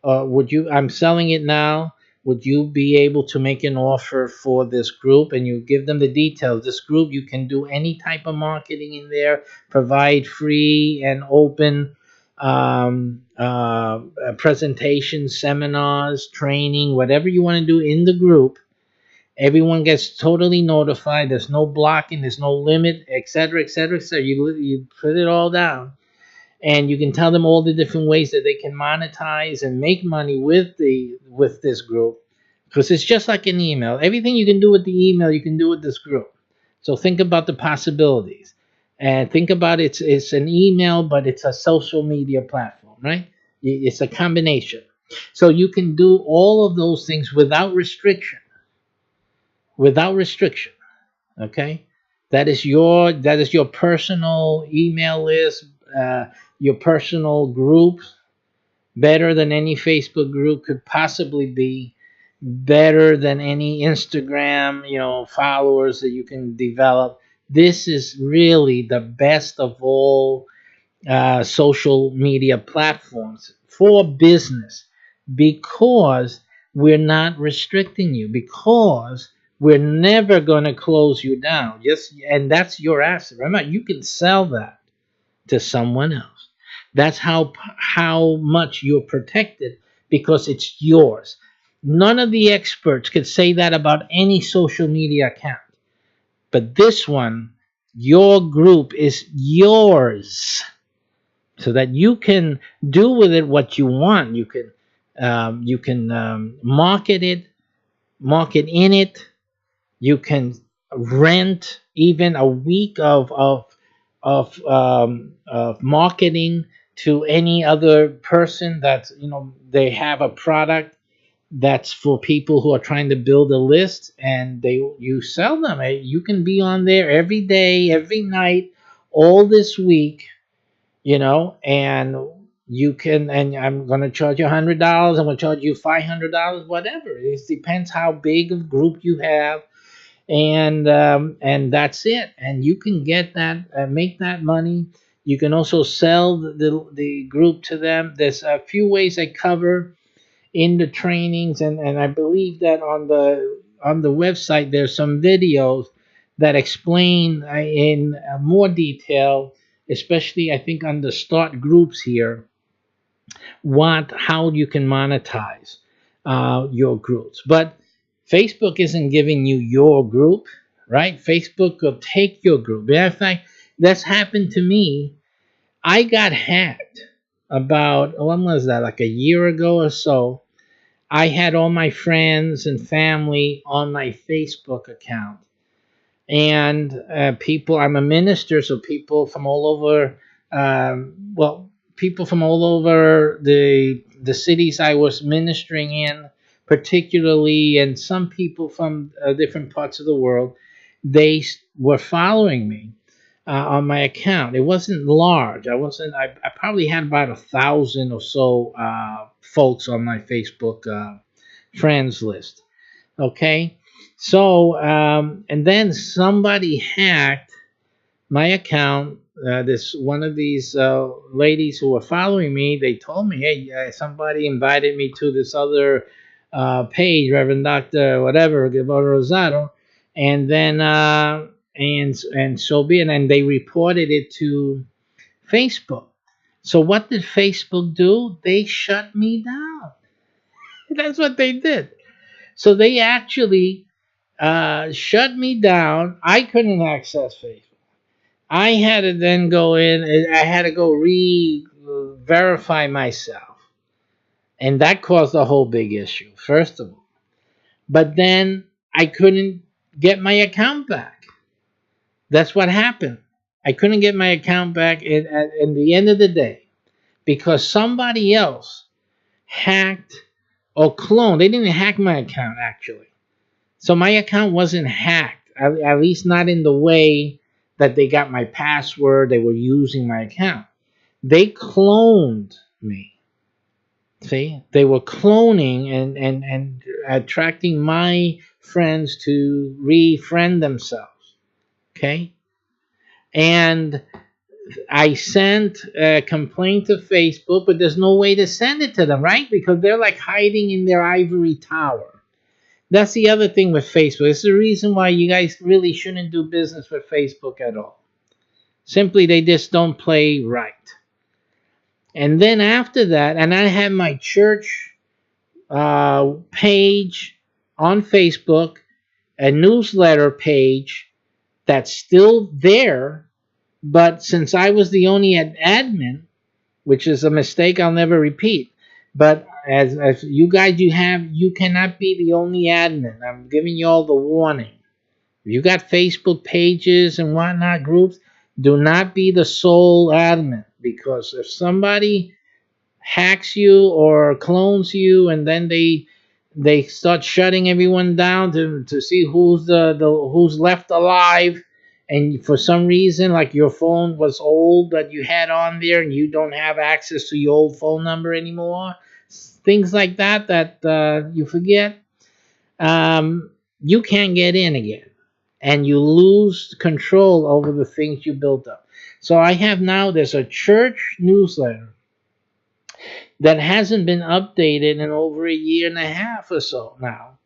S1: Would you? I'm selling it now. Would you be able to make an offer for this group? And you give them the details. This group, you can do any type of marketing in there, provide free and open presentations, seminars, training, whatever you want to do in the group. Everyone gets totally notified. There's no blocking. There's no limit, etc., etc., etc. You put it all down, and you can tell them all the different ways that they can monetize and make money with this group, because it's just like an email. Everything you can do with the email, you can do with this group. So think about the possibilities, and think about it's an email, but it's a social media platform, right? It's a combination. So you can do all of those things without restriction. Without restriction. Okay, that is your personal email list, your personal group, better than any Facebook group could possibly be, better than any Instagram, followers that you can develop. This is really the best of all social media platforms for business, because we're not restricting you, because we're never going to close you down. And that's your asset. Remember, you can sell that to someone else. That's how much you're protected, because it's yours. None of the experts could say that about any social media account. But this one, your group is yours, so that you can do with it what you want. You can market in it. You can rent even a week of marketing to any other person that they have a product that's for people who are trying to build a list, and you sell them. You can be on there every day, every night, all this week, and you can, and I'm going to charge you $100. I'm going to charge you $500, whatever. It depends how big of a group you have, and that's it. And you can get that, make that money. You can also sell the group to them. There's a few ways I cover in the trainings, and I believe that on the website there's some videos that explain in more detail, especially I think on the start groups here, how you can monetize your groups. But Facebook isn't giving you your group, right? Facebook will take your group. Matter of fact, that's happened to me. I got hacked about, when was that, like a year ago or so. I had all my friends and family on my Facebook account. And I'm a minister, so people from all over, people from all over the cities I was ministering in, particularly, and some people from different parts of the world, they were following me. on my account. It wasn't large. I probably had about 1,000 or so folks on my Facebook friends list. Okay. So, and then somebody hacked my account. This one of these ladies who were following me, they told me, hey, somebody invited me to this other page, Reverend Doctor whatever, Gilberto Rosado, and then and so be it, and they reported it to Facebook. So what did Facebook do? They shut me down. That's what they did. So they actually shut me down. I couldn't access Facebook. I had to then go in and I had to go verify myself. And that caused a whole big issue, first of all. But then I couldn't get my account back. That's what happened. I couldn't get my account back in the end of the day because somebody else hacked or cloned. They didn't hack my account, actually. So my account wasn't hacked, at least not in the way that they got my password. They were using my account. They cloned me. See, they were cloning and attracting my friends to refriend themselves. Okay. And I sent a complaint to Facebook, but there's no way to send it to them, right? Because they're like hiding in their ivory tower. That's the other thing with Facebook. It's the reason why you guys really shouldn't do business with Facebook at all. Simply, they just don't play right. And then after that, and I have my church page on Facebook, a newsletter page that's still there, but since I was the only admin, which is a mistake I'll never repeat, but as you guys you cannot be the only admin. I'm giving you all the warning. If you got Facebook pages and whatnot, groups, do not be the sole admin, because if somebody hacks you or clones you and then they start shutting everyone down to see who's the who's left alive, and for some reason, like your phone was old that you had on there and you don't have access to your old phone number anymore, things like that you forget, you can't get in again, and you lose control over the things you built up. So I have now, there's a church newsletter that hasn't been updated in over a year and a half or so now.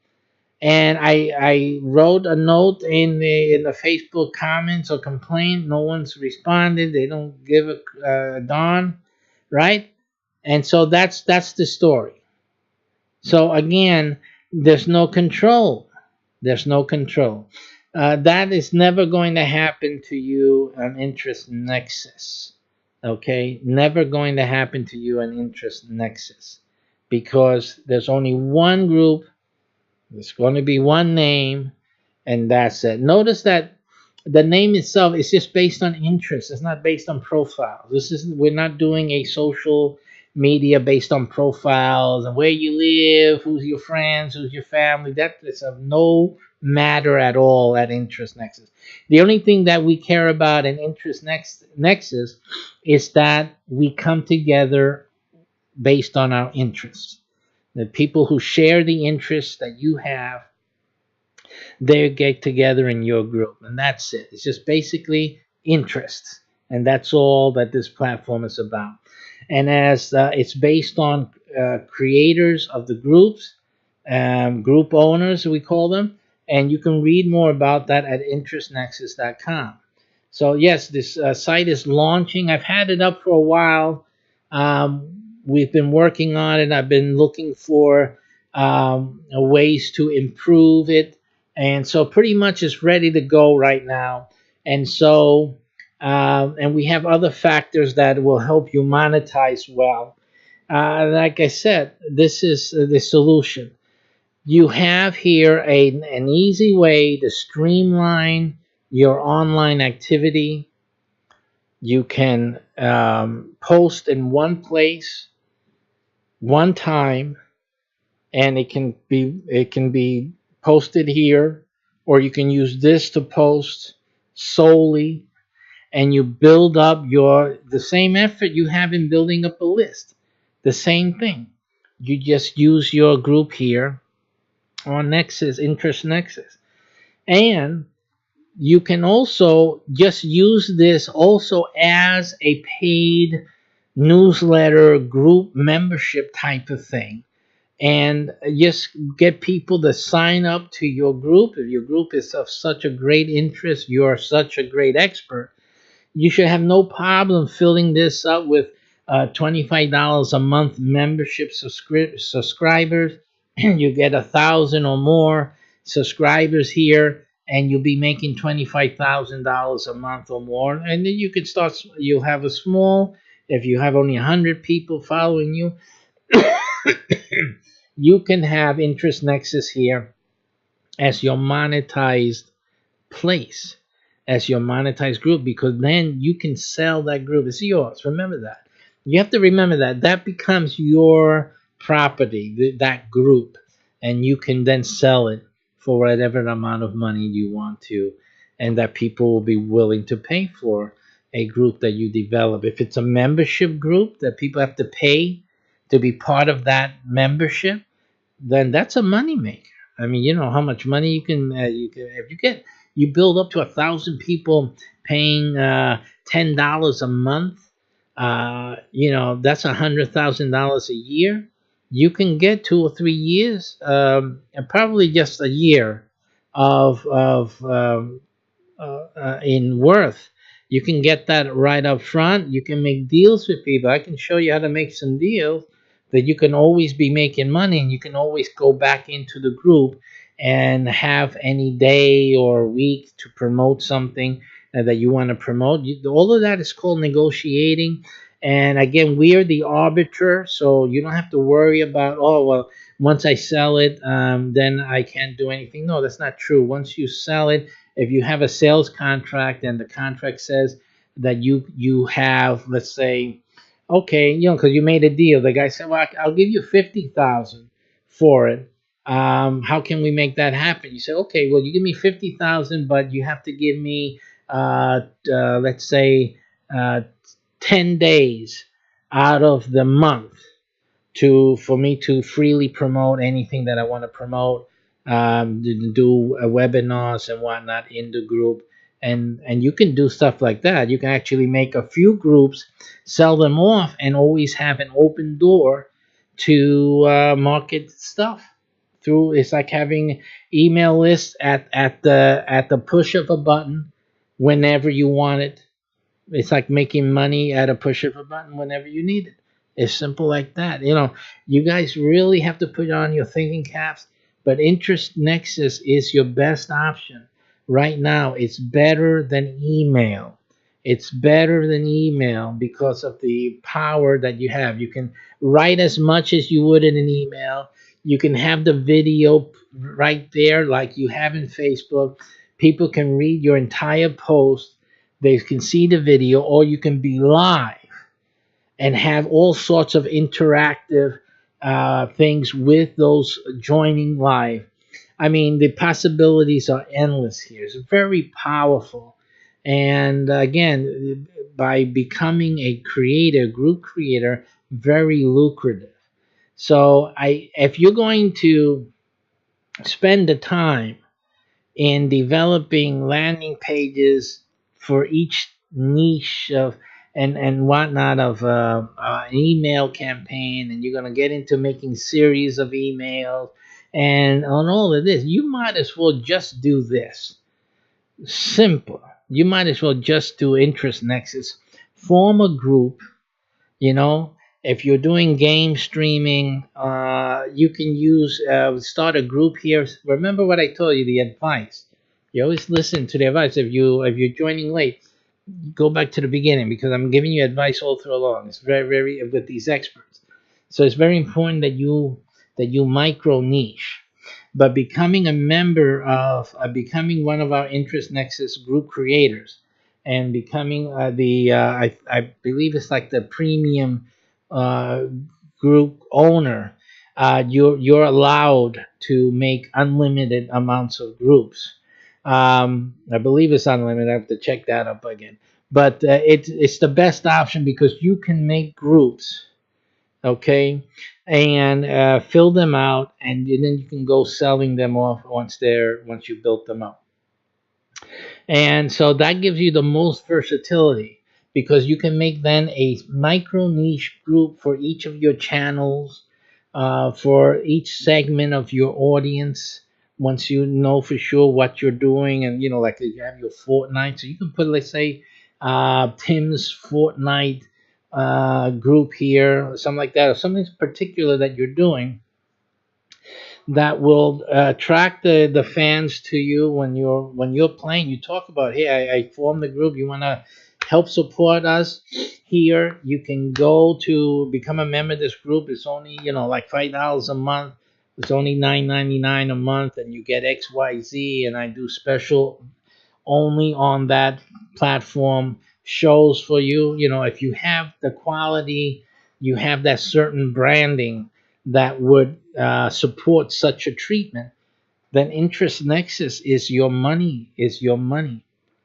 S1: And I wrote a note in the Facebook comments or complaint. No one's responded. They don't give a darn, right? And so that's the story. So again, there's no control. There's no control. That is never going to happen to you on Interest Nexus. Okay? Never going to happen to you on Interest Nexus. Because there's only one group, there's going to be one name, and that's it. Notice that the name itself is just based on interest. It's not based on profiles. We're not doing a social media based on profiles and where you live, who's your friends, who's your family. That is of no matter at all at Interest Nexus. The only thing that we care about in Interest Nexus is that we come together based on our interests. The people who share the interests that you have, they get together in your group, and that's it. It's just basically interests, and that's all that this platform is about. And as it's based on creators of the groups, group owners, we call them, and you can read more about that at interestnexus.com. So yes, this site is launching. I've had it up for a while. We've been working on it. I've been looking for ways to improve it. And so pretty much it's ready to go right now. And so, and we have other factors that will help you monetize well. Like I said, this is the solution. You have here an easy way to streamline your online activity. You can post in one place, one time, and it can be posted here, or you can use this to post solely, and you build up your the same effort you have in building up a list. The same thing. You just use your group here on Nexus, Interest Nexus. And you can also just use this also as a paid newsletter group membership type of thing, and just get people to sign up to your group. If your group is of such a great interest, you're such a great expert, you should have no problem filling this up with $25 a month membership subscribers. You get 1,000 or more subscribers here, and you'll be making $25,000 a month or more. And then you could start. You'll have a small. If you have only 100 people following you, you can have Interest Nexus here as your monetized place, as your monetized group, because then you can sell that group. It's yours. Remember that. You have to remember that that becomes your property, that group, and you can then sell it for whatever amount of money you want to, and that people will be willing to pay for a group that you develop. If it's a membership group that people have to pay to be part of that membership, then that's a moneymaker. I mean, you know how much money you can if you get you build up to 1,000 people paying $10 a month. You know that's $100,000 a year. You can get 2 or 3 years, and probably just a year of in worth. You can get that right up front. You can make deals with people. I can show you how to make some deals that you can always be making money, and you can always go back into the group and have any day or week to promote something that you want to promote. All of that is called negotiating. And again, we are the arbiter, so you don't have to worry about, oh, well, once I sell it, then I can't do anything. No, that's not true. Once you sell it, if you have a sales contract and the contract says that you have, let's say, okay, you know, because you made a deal. The guy said, "Well, I'll give you 50,000 for it. How can we make that happen?" You say, "Okay, well, you give me 50,000, but you have to give me, let's say, uh, 10 days out of the month to for me to freely promote anything that I want to promote, do webinars and whatnot in the group, and you can do stuff like that. You can actually make a few groups, sell them off, and always have an open door to market stuff through. It's like having email lists at the push of a button whenever you want it. It's like making money at a push of a button whenever you need it. It's simple like that. You know, you guys really have to put on your thinking caps, but Interest Nexus is your best option. Right now, it's better than email. It's better than email because of the power that you have. You can write as much as you would in an email. You can have the video right there like you have in Facebook. People can read your entire post, they can see the video, or you can be live and have all sorts of interactive things with those joining live. I mean, the possibilities are endless here. It's very powerful. And again, by becoming a creator, group creator, very lucrative. So if you're going to spend the time in developing landing pages for each niche of and whatnot of an email campaign, and you're going to get into making series of emails and on all of this, you might as well just do this. Simple. You might as well just do Interest Nexus. Form a group, you know, if you're doing game streaming, you can use start a group here. Remember what I told you, the advice. You always listen to the advice. If you're joining late, go back to the beginning because I'm giving you advice all through along. It's very with these experts. So it's very important that you micro niche. But becoming a member of becoming one of our Interest Nexus group creators and becoming I believe it's like the premium uh, group owner, you're allowed to make unlimited amounts of groups. I believe it's unlimited. I have to check that up again. but it's the best option because you can make groups, okay, and fill them out, and then you can go selling them off once you built them up. And so that gives you the most versatility because you can make then a micro niche group for each of your channels, for each segment of your audience. Once you know for sure what you're doing, and like you have your Fortnite, so you can put, let's say, Tim's Fortnite group here, or something like that, or something particular that you're doing that will attract the fans to you when you're playing. You talk about, hey, I formed the group. You want to help support us here? You can go to become a member of this group. It's only like $5 a month. It's only $9.99 a month, and you get XYZ. And I do special only on that platform shows for you. If you have the quality, you have that certain branding that would support such a treatment, then interest nexus is your money,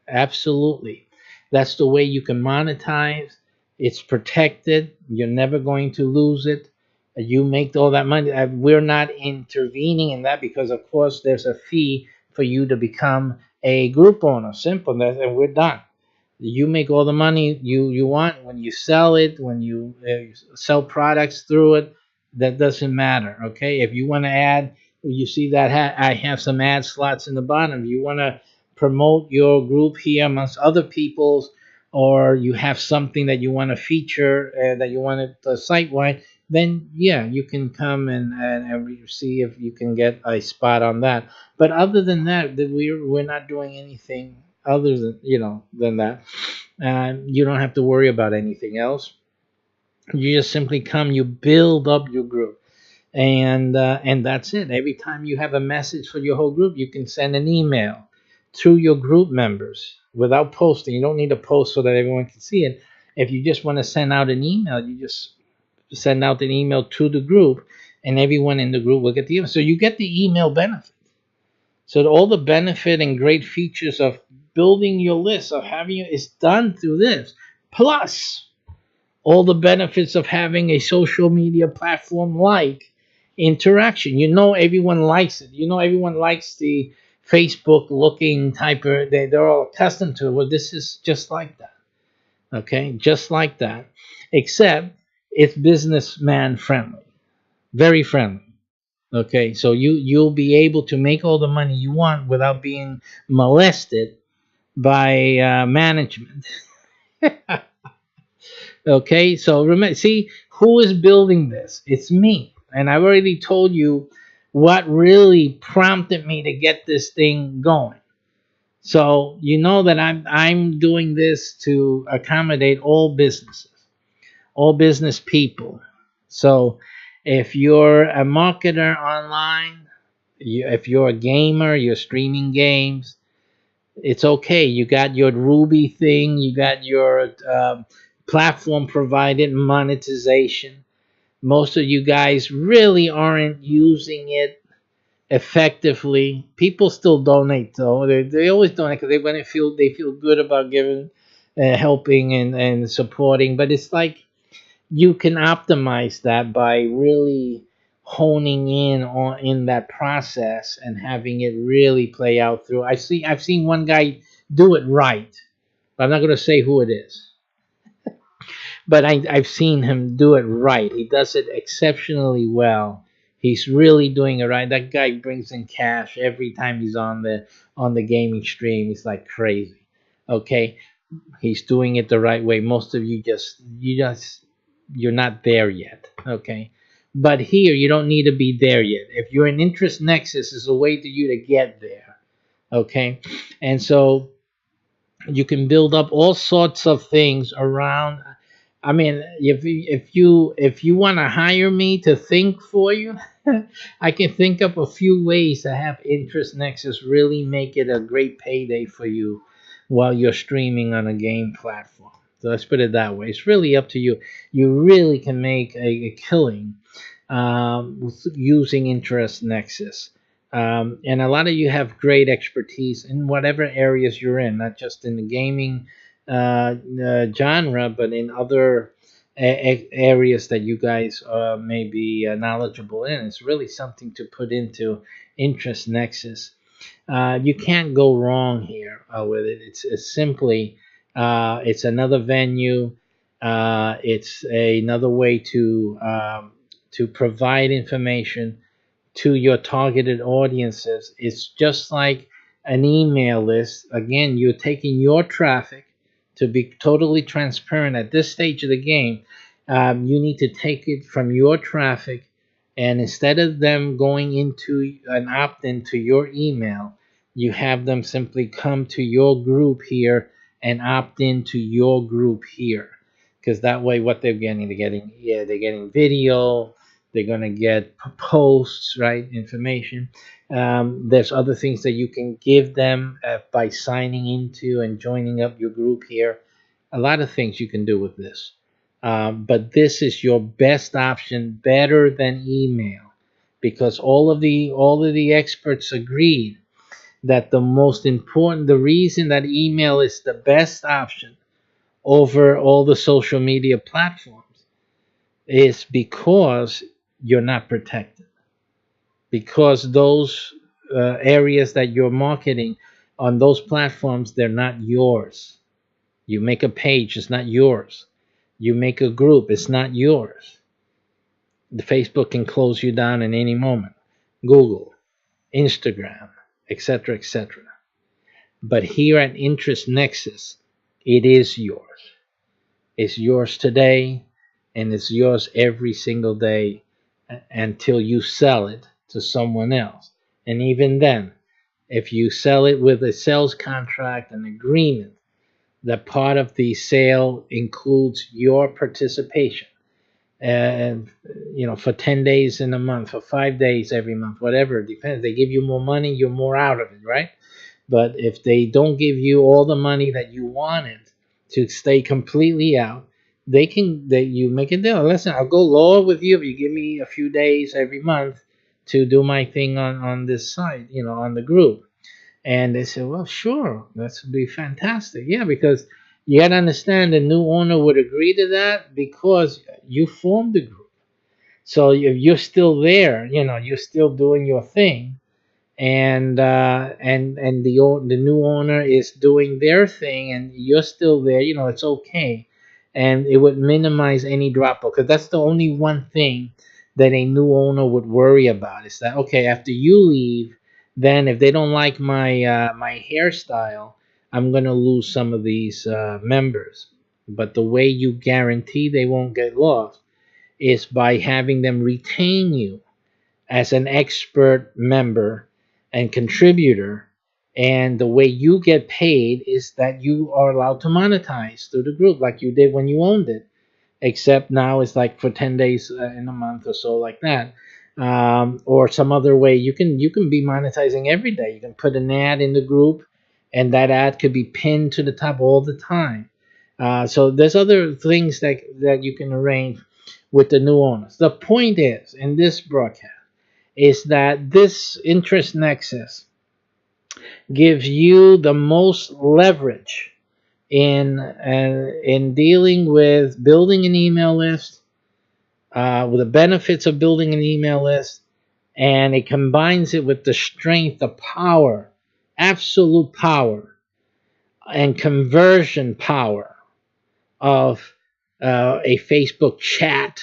S1: absolutely. That's the way you can monetize. It's protected. You're never going to lose it. You make all that money. We're not intervening in that because of course there's a fee for you to become a group owner. Simple. And we're done. You make all the money you want when you sell it, when you sell products through it. That doesn't matter. Okay, if you want to add, you see that I have some ad slots in the bottom. You want to promote your group here amongst other people's, or you have something that you want to feature that you want it site wide, then yeah, you can come and see if you can get a spot on that. But other than that, we're not doing anything other than that. You don't have to worry about anything else. You just simply come, you build up your group, and that's it. Every time you have a message for your whole group, you can send an email to your group members without posting. You don't need to post so that everyone can see it. If you just want to send out an email, you just send out an email to the group, and everyone in the group will get the email. So you get the email benefit. So all the benefit and great features of building your list, of having it, is done through this. Plus all the benefits of having a social media platform like interaction. Everyone likes it. Everyone likes the Facebook looking type of, they're all accustomed to it. Well, this is just like that. Okay, just like that. Except it's businessman friendly. Very friendly. Okay, so you'll be able to make all the money you want without being molested by management. Okay, so remember, see who is building this? It's me, and I've already told you what really prompted me to get this thing going. So you know that I'm doing this to accommodate all businesses, all business people. So if you're a marketer online, if you're a gamer, you're streaming games, it's okay. You got your Ruby thing, you got your platform provided monetization. Most of you guys really aren't using it effectively. People still donate though. They always donate because they feel good about giving, helping and supporting. But it's like you can optimize that by really honing in that process and having it really play out through. I've seen one guy do it right, but I'm not going to say who it is. But I've seen him do it right. He does it exceptionally well. He's really doing it right. That guy brings in cash every time he's on the gaming stream. It's like crazy. Okay, he's doing it the right way. Most of you're not there yet. Okay, but here you don't need to be there yet. If you're an interest nexus, is a way to you to get there. Okay, and so you can build up all sorts of things around. I mean, if you want to hire me to think for you, I can think up a few ways to have interest nexus really make it a great payday for you while you're streaming on a game platform. So let's put it that way. It's really up to you. You really can make a killing using interest nexus. And a lot of you have great expertise in whatever areas you're in, not just in the gaming genre, but in other areas that you guys may be knowledgeable in. It's really something to put into interest nexus. You can't go wrong here with it. It's simply it's another venue. It's another way to provide information to your targeted audiences. It's just like an email list. Again, you're taking your traffic. To be totally transparent at this stage of the game, you need to take it from your traffic, and instead of them going into an opt-in to your email, you have them simply come to your group here and opt into your group here. Because that way, what they're getting video, they're going to get posts, right? Information. There's other things that you can give them by signing into and joining up your group here. A lot of things you can do with this. But this is your best option, better than email, because all of the experts agreed that the reason that email is the best option over all the social media platforms is because you're not protected, because those areas that you're marketing on those platforms, they're not yours. You make a page, it's not yours. You make a group, it's not yours. The Facebook can close you down in any moment. Google, Instagram, etc., etc. But here at Interest Nexus, it is yours. It's yours today, and it's yours every single day until you sell it to someone else. And even then, if you sell it with a sales contract, an agreement, that part of the sale includes your participation, and for 10 days in a month, for 5 days every month, whatever, it depends. They give you more money, you're more out of it, right? But if they don't give you all the money that you wanted to stay completely out, you make a deal. Listen, I'll go lower with you if you give me a few days every month to do my thing on this site, on the group. And they said, well, sure, that would be fantastic. Yeah, because you got to understand the new owner would agree to that because you formed the group. So if you're still there, you're still doing your thing, and the new owner is doing their thing, and you're still there, it's okay, and it would minimize any drop off, because that's the only one thing that a new owner would worry about, is that, okay, after you leave, then if they don't like my hairstyle, I'm going to lose some of these members. But the way you guarantee they won't get lost is by having them retain you as an expert member and contributor. And the way you get paid is that you are allowed to monetize through the group like you did when you owned it, except now it's like for 10 days in a month or so, like that. Or some other way you can be monetizing every day. You can put an ad in the group, and that ad could be pinned to the top all the time. So there's other things that you can arrange with the new owners. The point is, in this broadcast, is that this interest nexus gives you the most leverage in dealing with building an email list, with the benefits of building an email list, and it combines it with the strength, the power, absolute power, and conversion power of a Facebook chat,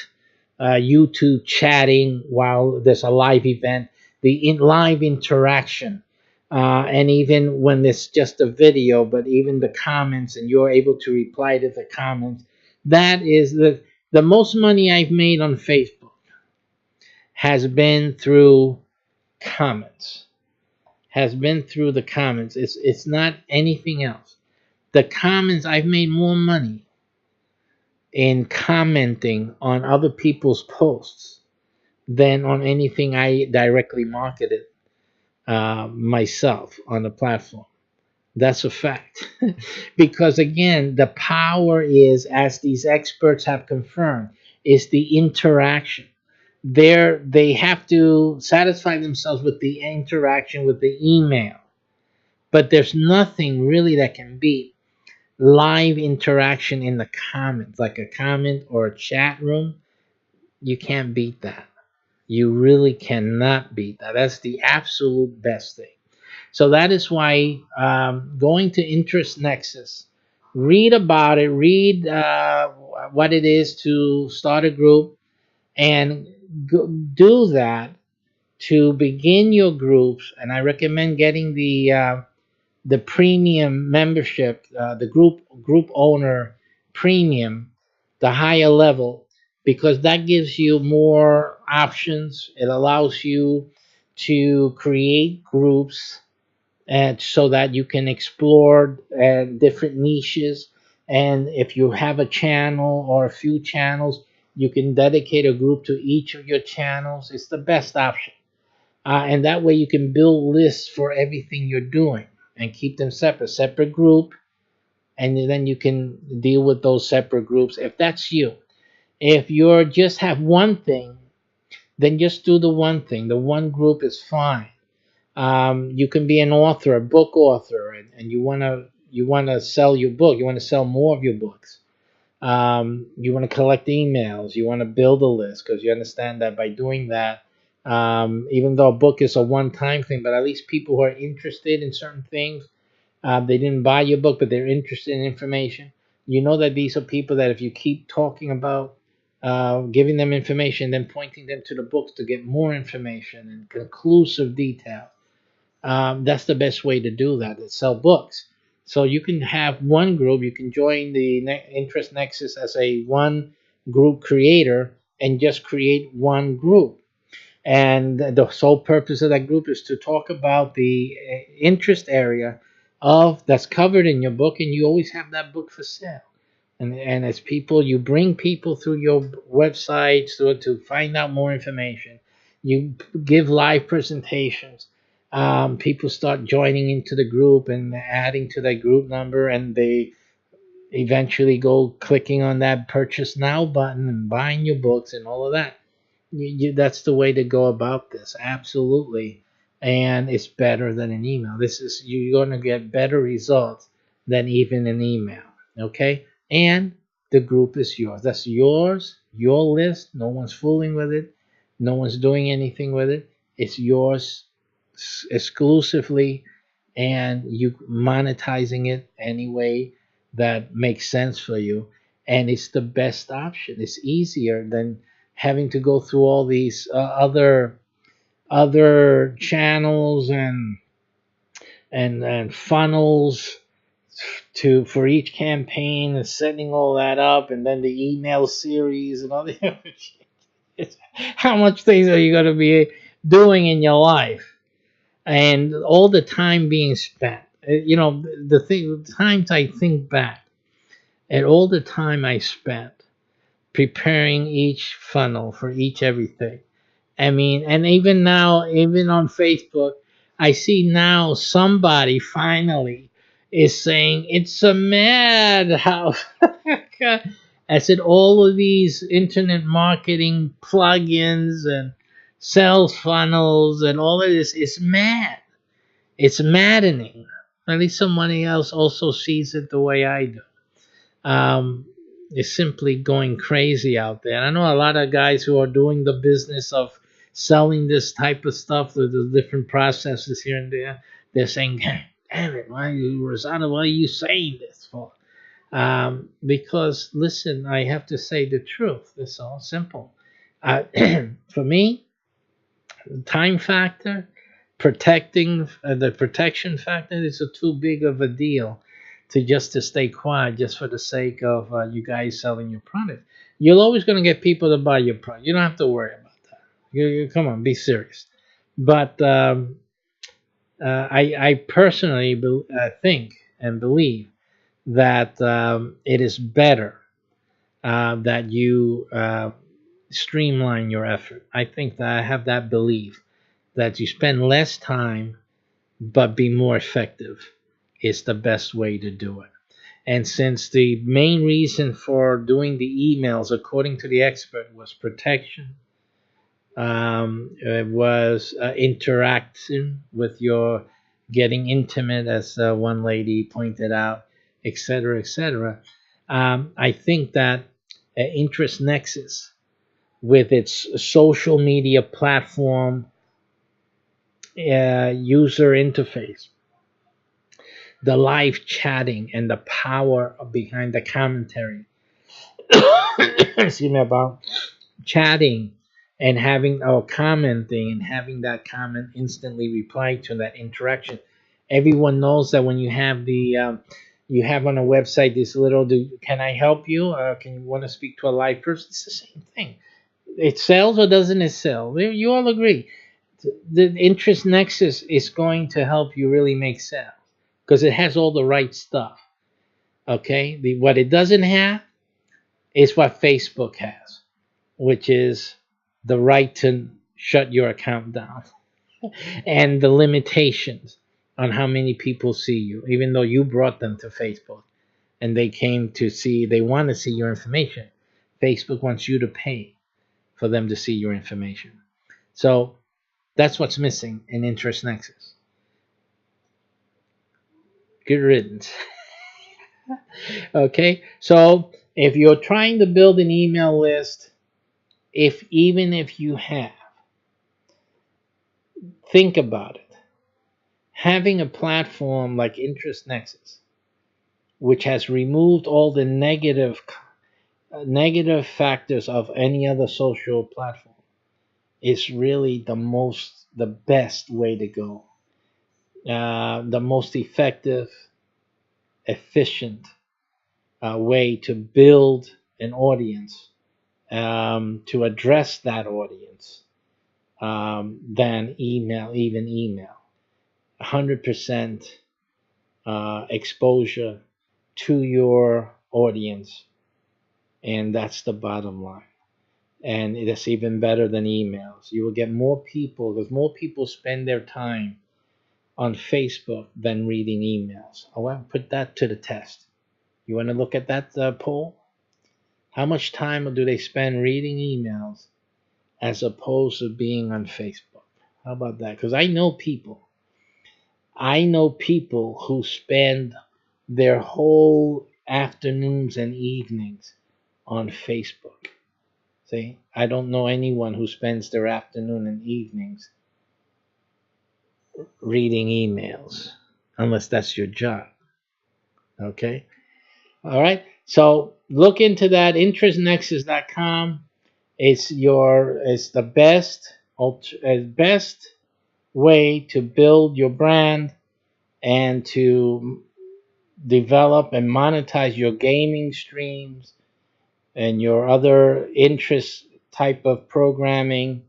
S1: YouTube chatting while there's a live event, the live interaction, and even when it's just a video, but even the comments, and you're able to reply to the comments. That is the most money I've made on Facebook has been through comments. Has been through the comments. It's not anything else. The comments, I've made more money in commenting on other people's posts than on anything I directly marketed myself on the platform. That's a fact. Because again, the power is, as these experts have confirmed, is the interaction. They have to satisfy themselves with the interaction with the email. But there's nothing really that can beat live interaction in the comments, like a comment or a chat room, you can't beat that. You really cannot beat that. That's the absolute best thing. So that is why going to Interest Nexus, read about it, read what it is to start a group, and do that to begin your groups. And I recommend getting the premium membership, the group owner premium, the higher level, because that gives you more options. It allows you to create groups, and so that you can explore different niches. And if you have a channel or a few channels, you can dedicate a group to each of your channels. It's the best option. And that way you can build lists for everything you're doing and keep them separate group. And then you can deal with those separate groups if that's you. If you're just have one thing, then just do the one thing. The one group is fine. You can be an author, a book author, and you wanna sell your book. You want to sell more of your books. You want to collect emails. You want to build a list because you understand that by doing that, even though a book is a one-time thing, but at least people who are interested in certain things, they didn't buy your book, but they're interested in information. You know that these are people that if you keep talking about giving them information, then pointing them to the books to get more information and conclusive detail, that's the best way to do that is sell books. So you can have one group, you can join the Interest Nexus as a one group creator and just create one group. And the sole purpose of that group is to talk about the interest area of that's covered in your book, and you always have that book for sale. And as people, you bring people through your website to find out more information. You give live presentations. People start joining into the group and adding to that group number, and they eventually go clicking on that purchase now button and buying your books and all of that. That's the way to go about this, absolutely. And it's better than an email. This is you're going to get better results than even an email. Okay, and the group is yours. That's yours, your list. No one's fooling with it. No one's doing anything with it. It's yours exclusively, and you monetizing it any way that makes sense for you. And it's the best option. It's easier than having to go through all these other channels and funnels to for each campaign and setting all that up, and then the email series and all the other shit. How much things are you going to be doing in your life, and all the time being spent? The times I think back at all the time I spent preparing each funnel for each everything. I mean, and even now, even on Facebook, I see now somebody finally is saying it's a madhouse. I said all of these internet marketing plugins and sales funnels and all of this is mad. It's maddening. At least somebody else also sees it the way I do. um, is simply going crazy out there. And I know a lot of guys who are doing the business of selling this type of stuff with the different processes here and there. They're saying, "Damn it, why you Rosado? Why are you saying this for?" Because listen, I have to say the truth. It's all simple. Uh, for me, time factor, protecting the protection factor is too big of a deal to stay quiet just for the sake of you guys selling your product. You're always going to get people to buy your product. You don't have to worry about that. You come on, be serious. But I personally think and believe that it is better that you streamline your effort. I think that I have that belief that you spend less time but be more effective is the best way to do it. And since the main reason for doing the emails, according to the expert, was protection, it was interaction with your getting intimate, as one lady pointed out. etc., etc. I think that Interest Nexus, with its social media platform user interface, the live chatting, and the power behind the commentary, excuse me, about chatting and having or commenting and having that comment instantly reply to that interaction. Everyone knows that when you have you have on a website this little, can I help you? Can you want to speak to a live person? It's the same thing. It sells or doesn't it sell? You all agree. The Interest Nexus is going to help you really make sales because it has all the right stuff. Okay, what it doesn't have is what Facebook has, which is the right to shut your account down and the limitations on how many people see you, even though you brought them to Facebook and they came to see, they want to see your information. Facebook wants you to pay for them to see your information. So that's what's missing in Interest Nexus. Good riddance. Okay, so if you're trying to build an email list, even if you have, think about it. Having a platform like Interest Nexus, which has removed all the negative factors of any other social platform, is really the best way to go. The most effective, efficient way to build an audience, to address that audience, than even email. 100% exposure to your audience, and that's the bottom line. And it's even better than emails. You will get more people because more people spend their time on Facebook than reading emails. I want to put that to the test. You want to look at that poll? How much time do they spend reading emails as opposed to being on Facebook? How about that? Because I know people who spend their whole afternoons and evenings on Facebook. See, I don't know anyone who spends their afternoon and evenings reading emails unless that's your job. Okay? All right. So look into that. InterestNexus.com. It's the best way to build your brand and to develop and monetize your gaming streams and your other interest type of programming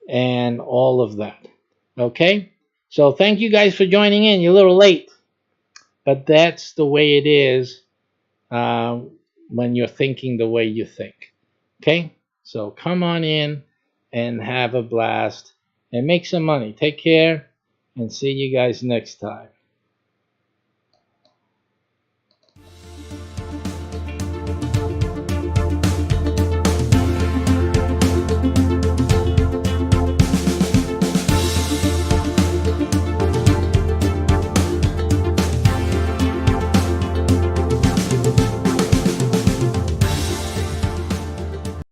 S1: and all of that. Okay? So thank you guys for joining in. You're a little late, but that's the way it is when you're thinking the way you think. Okay? So come on in and have a blast and make some money. Take care and see you guys next time.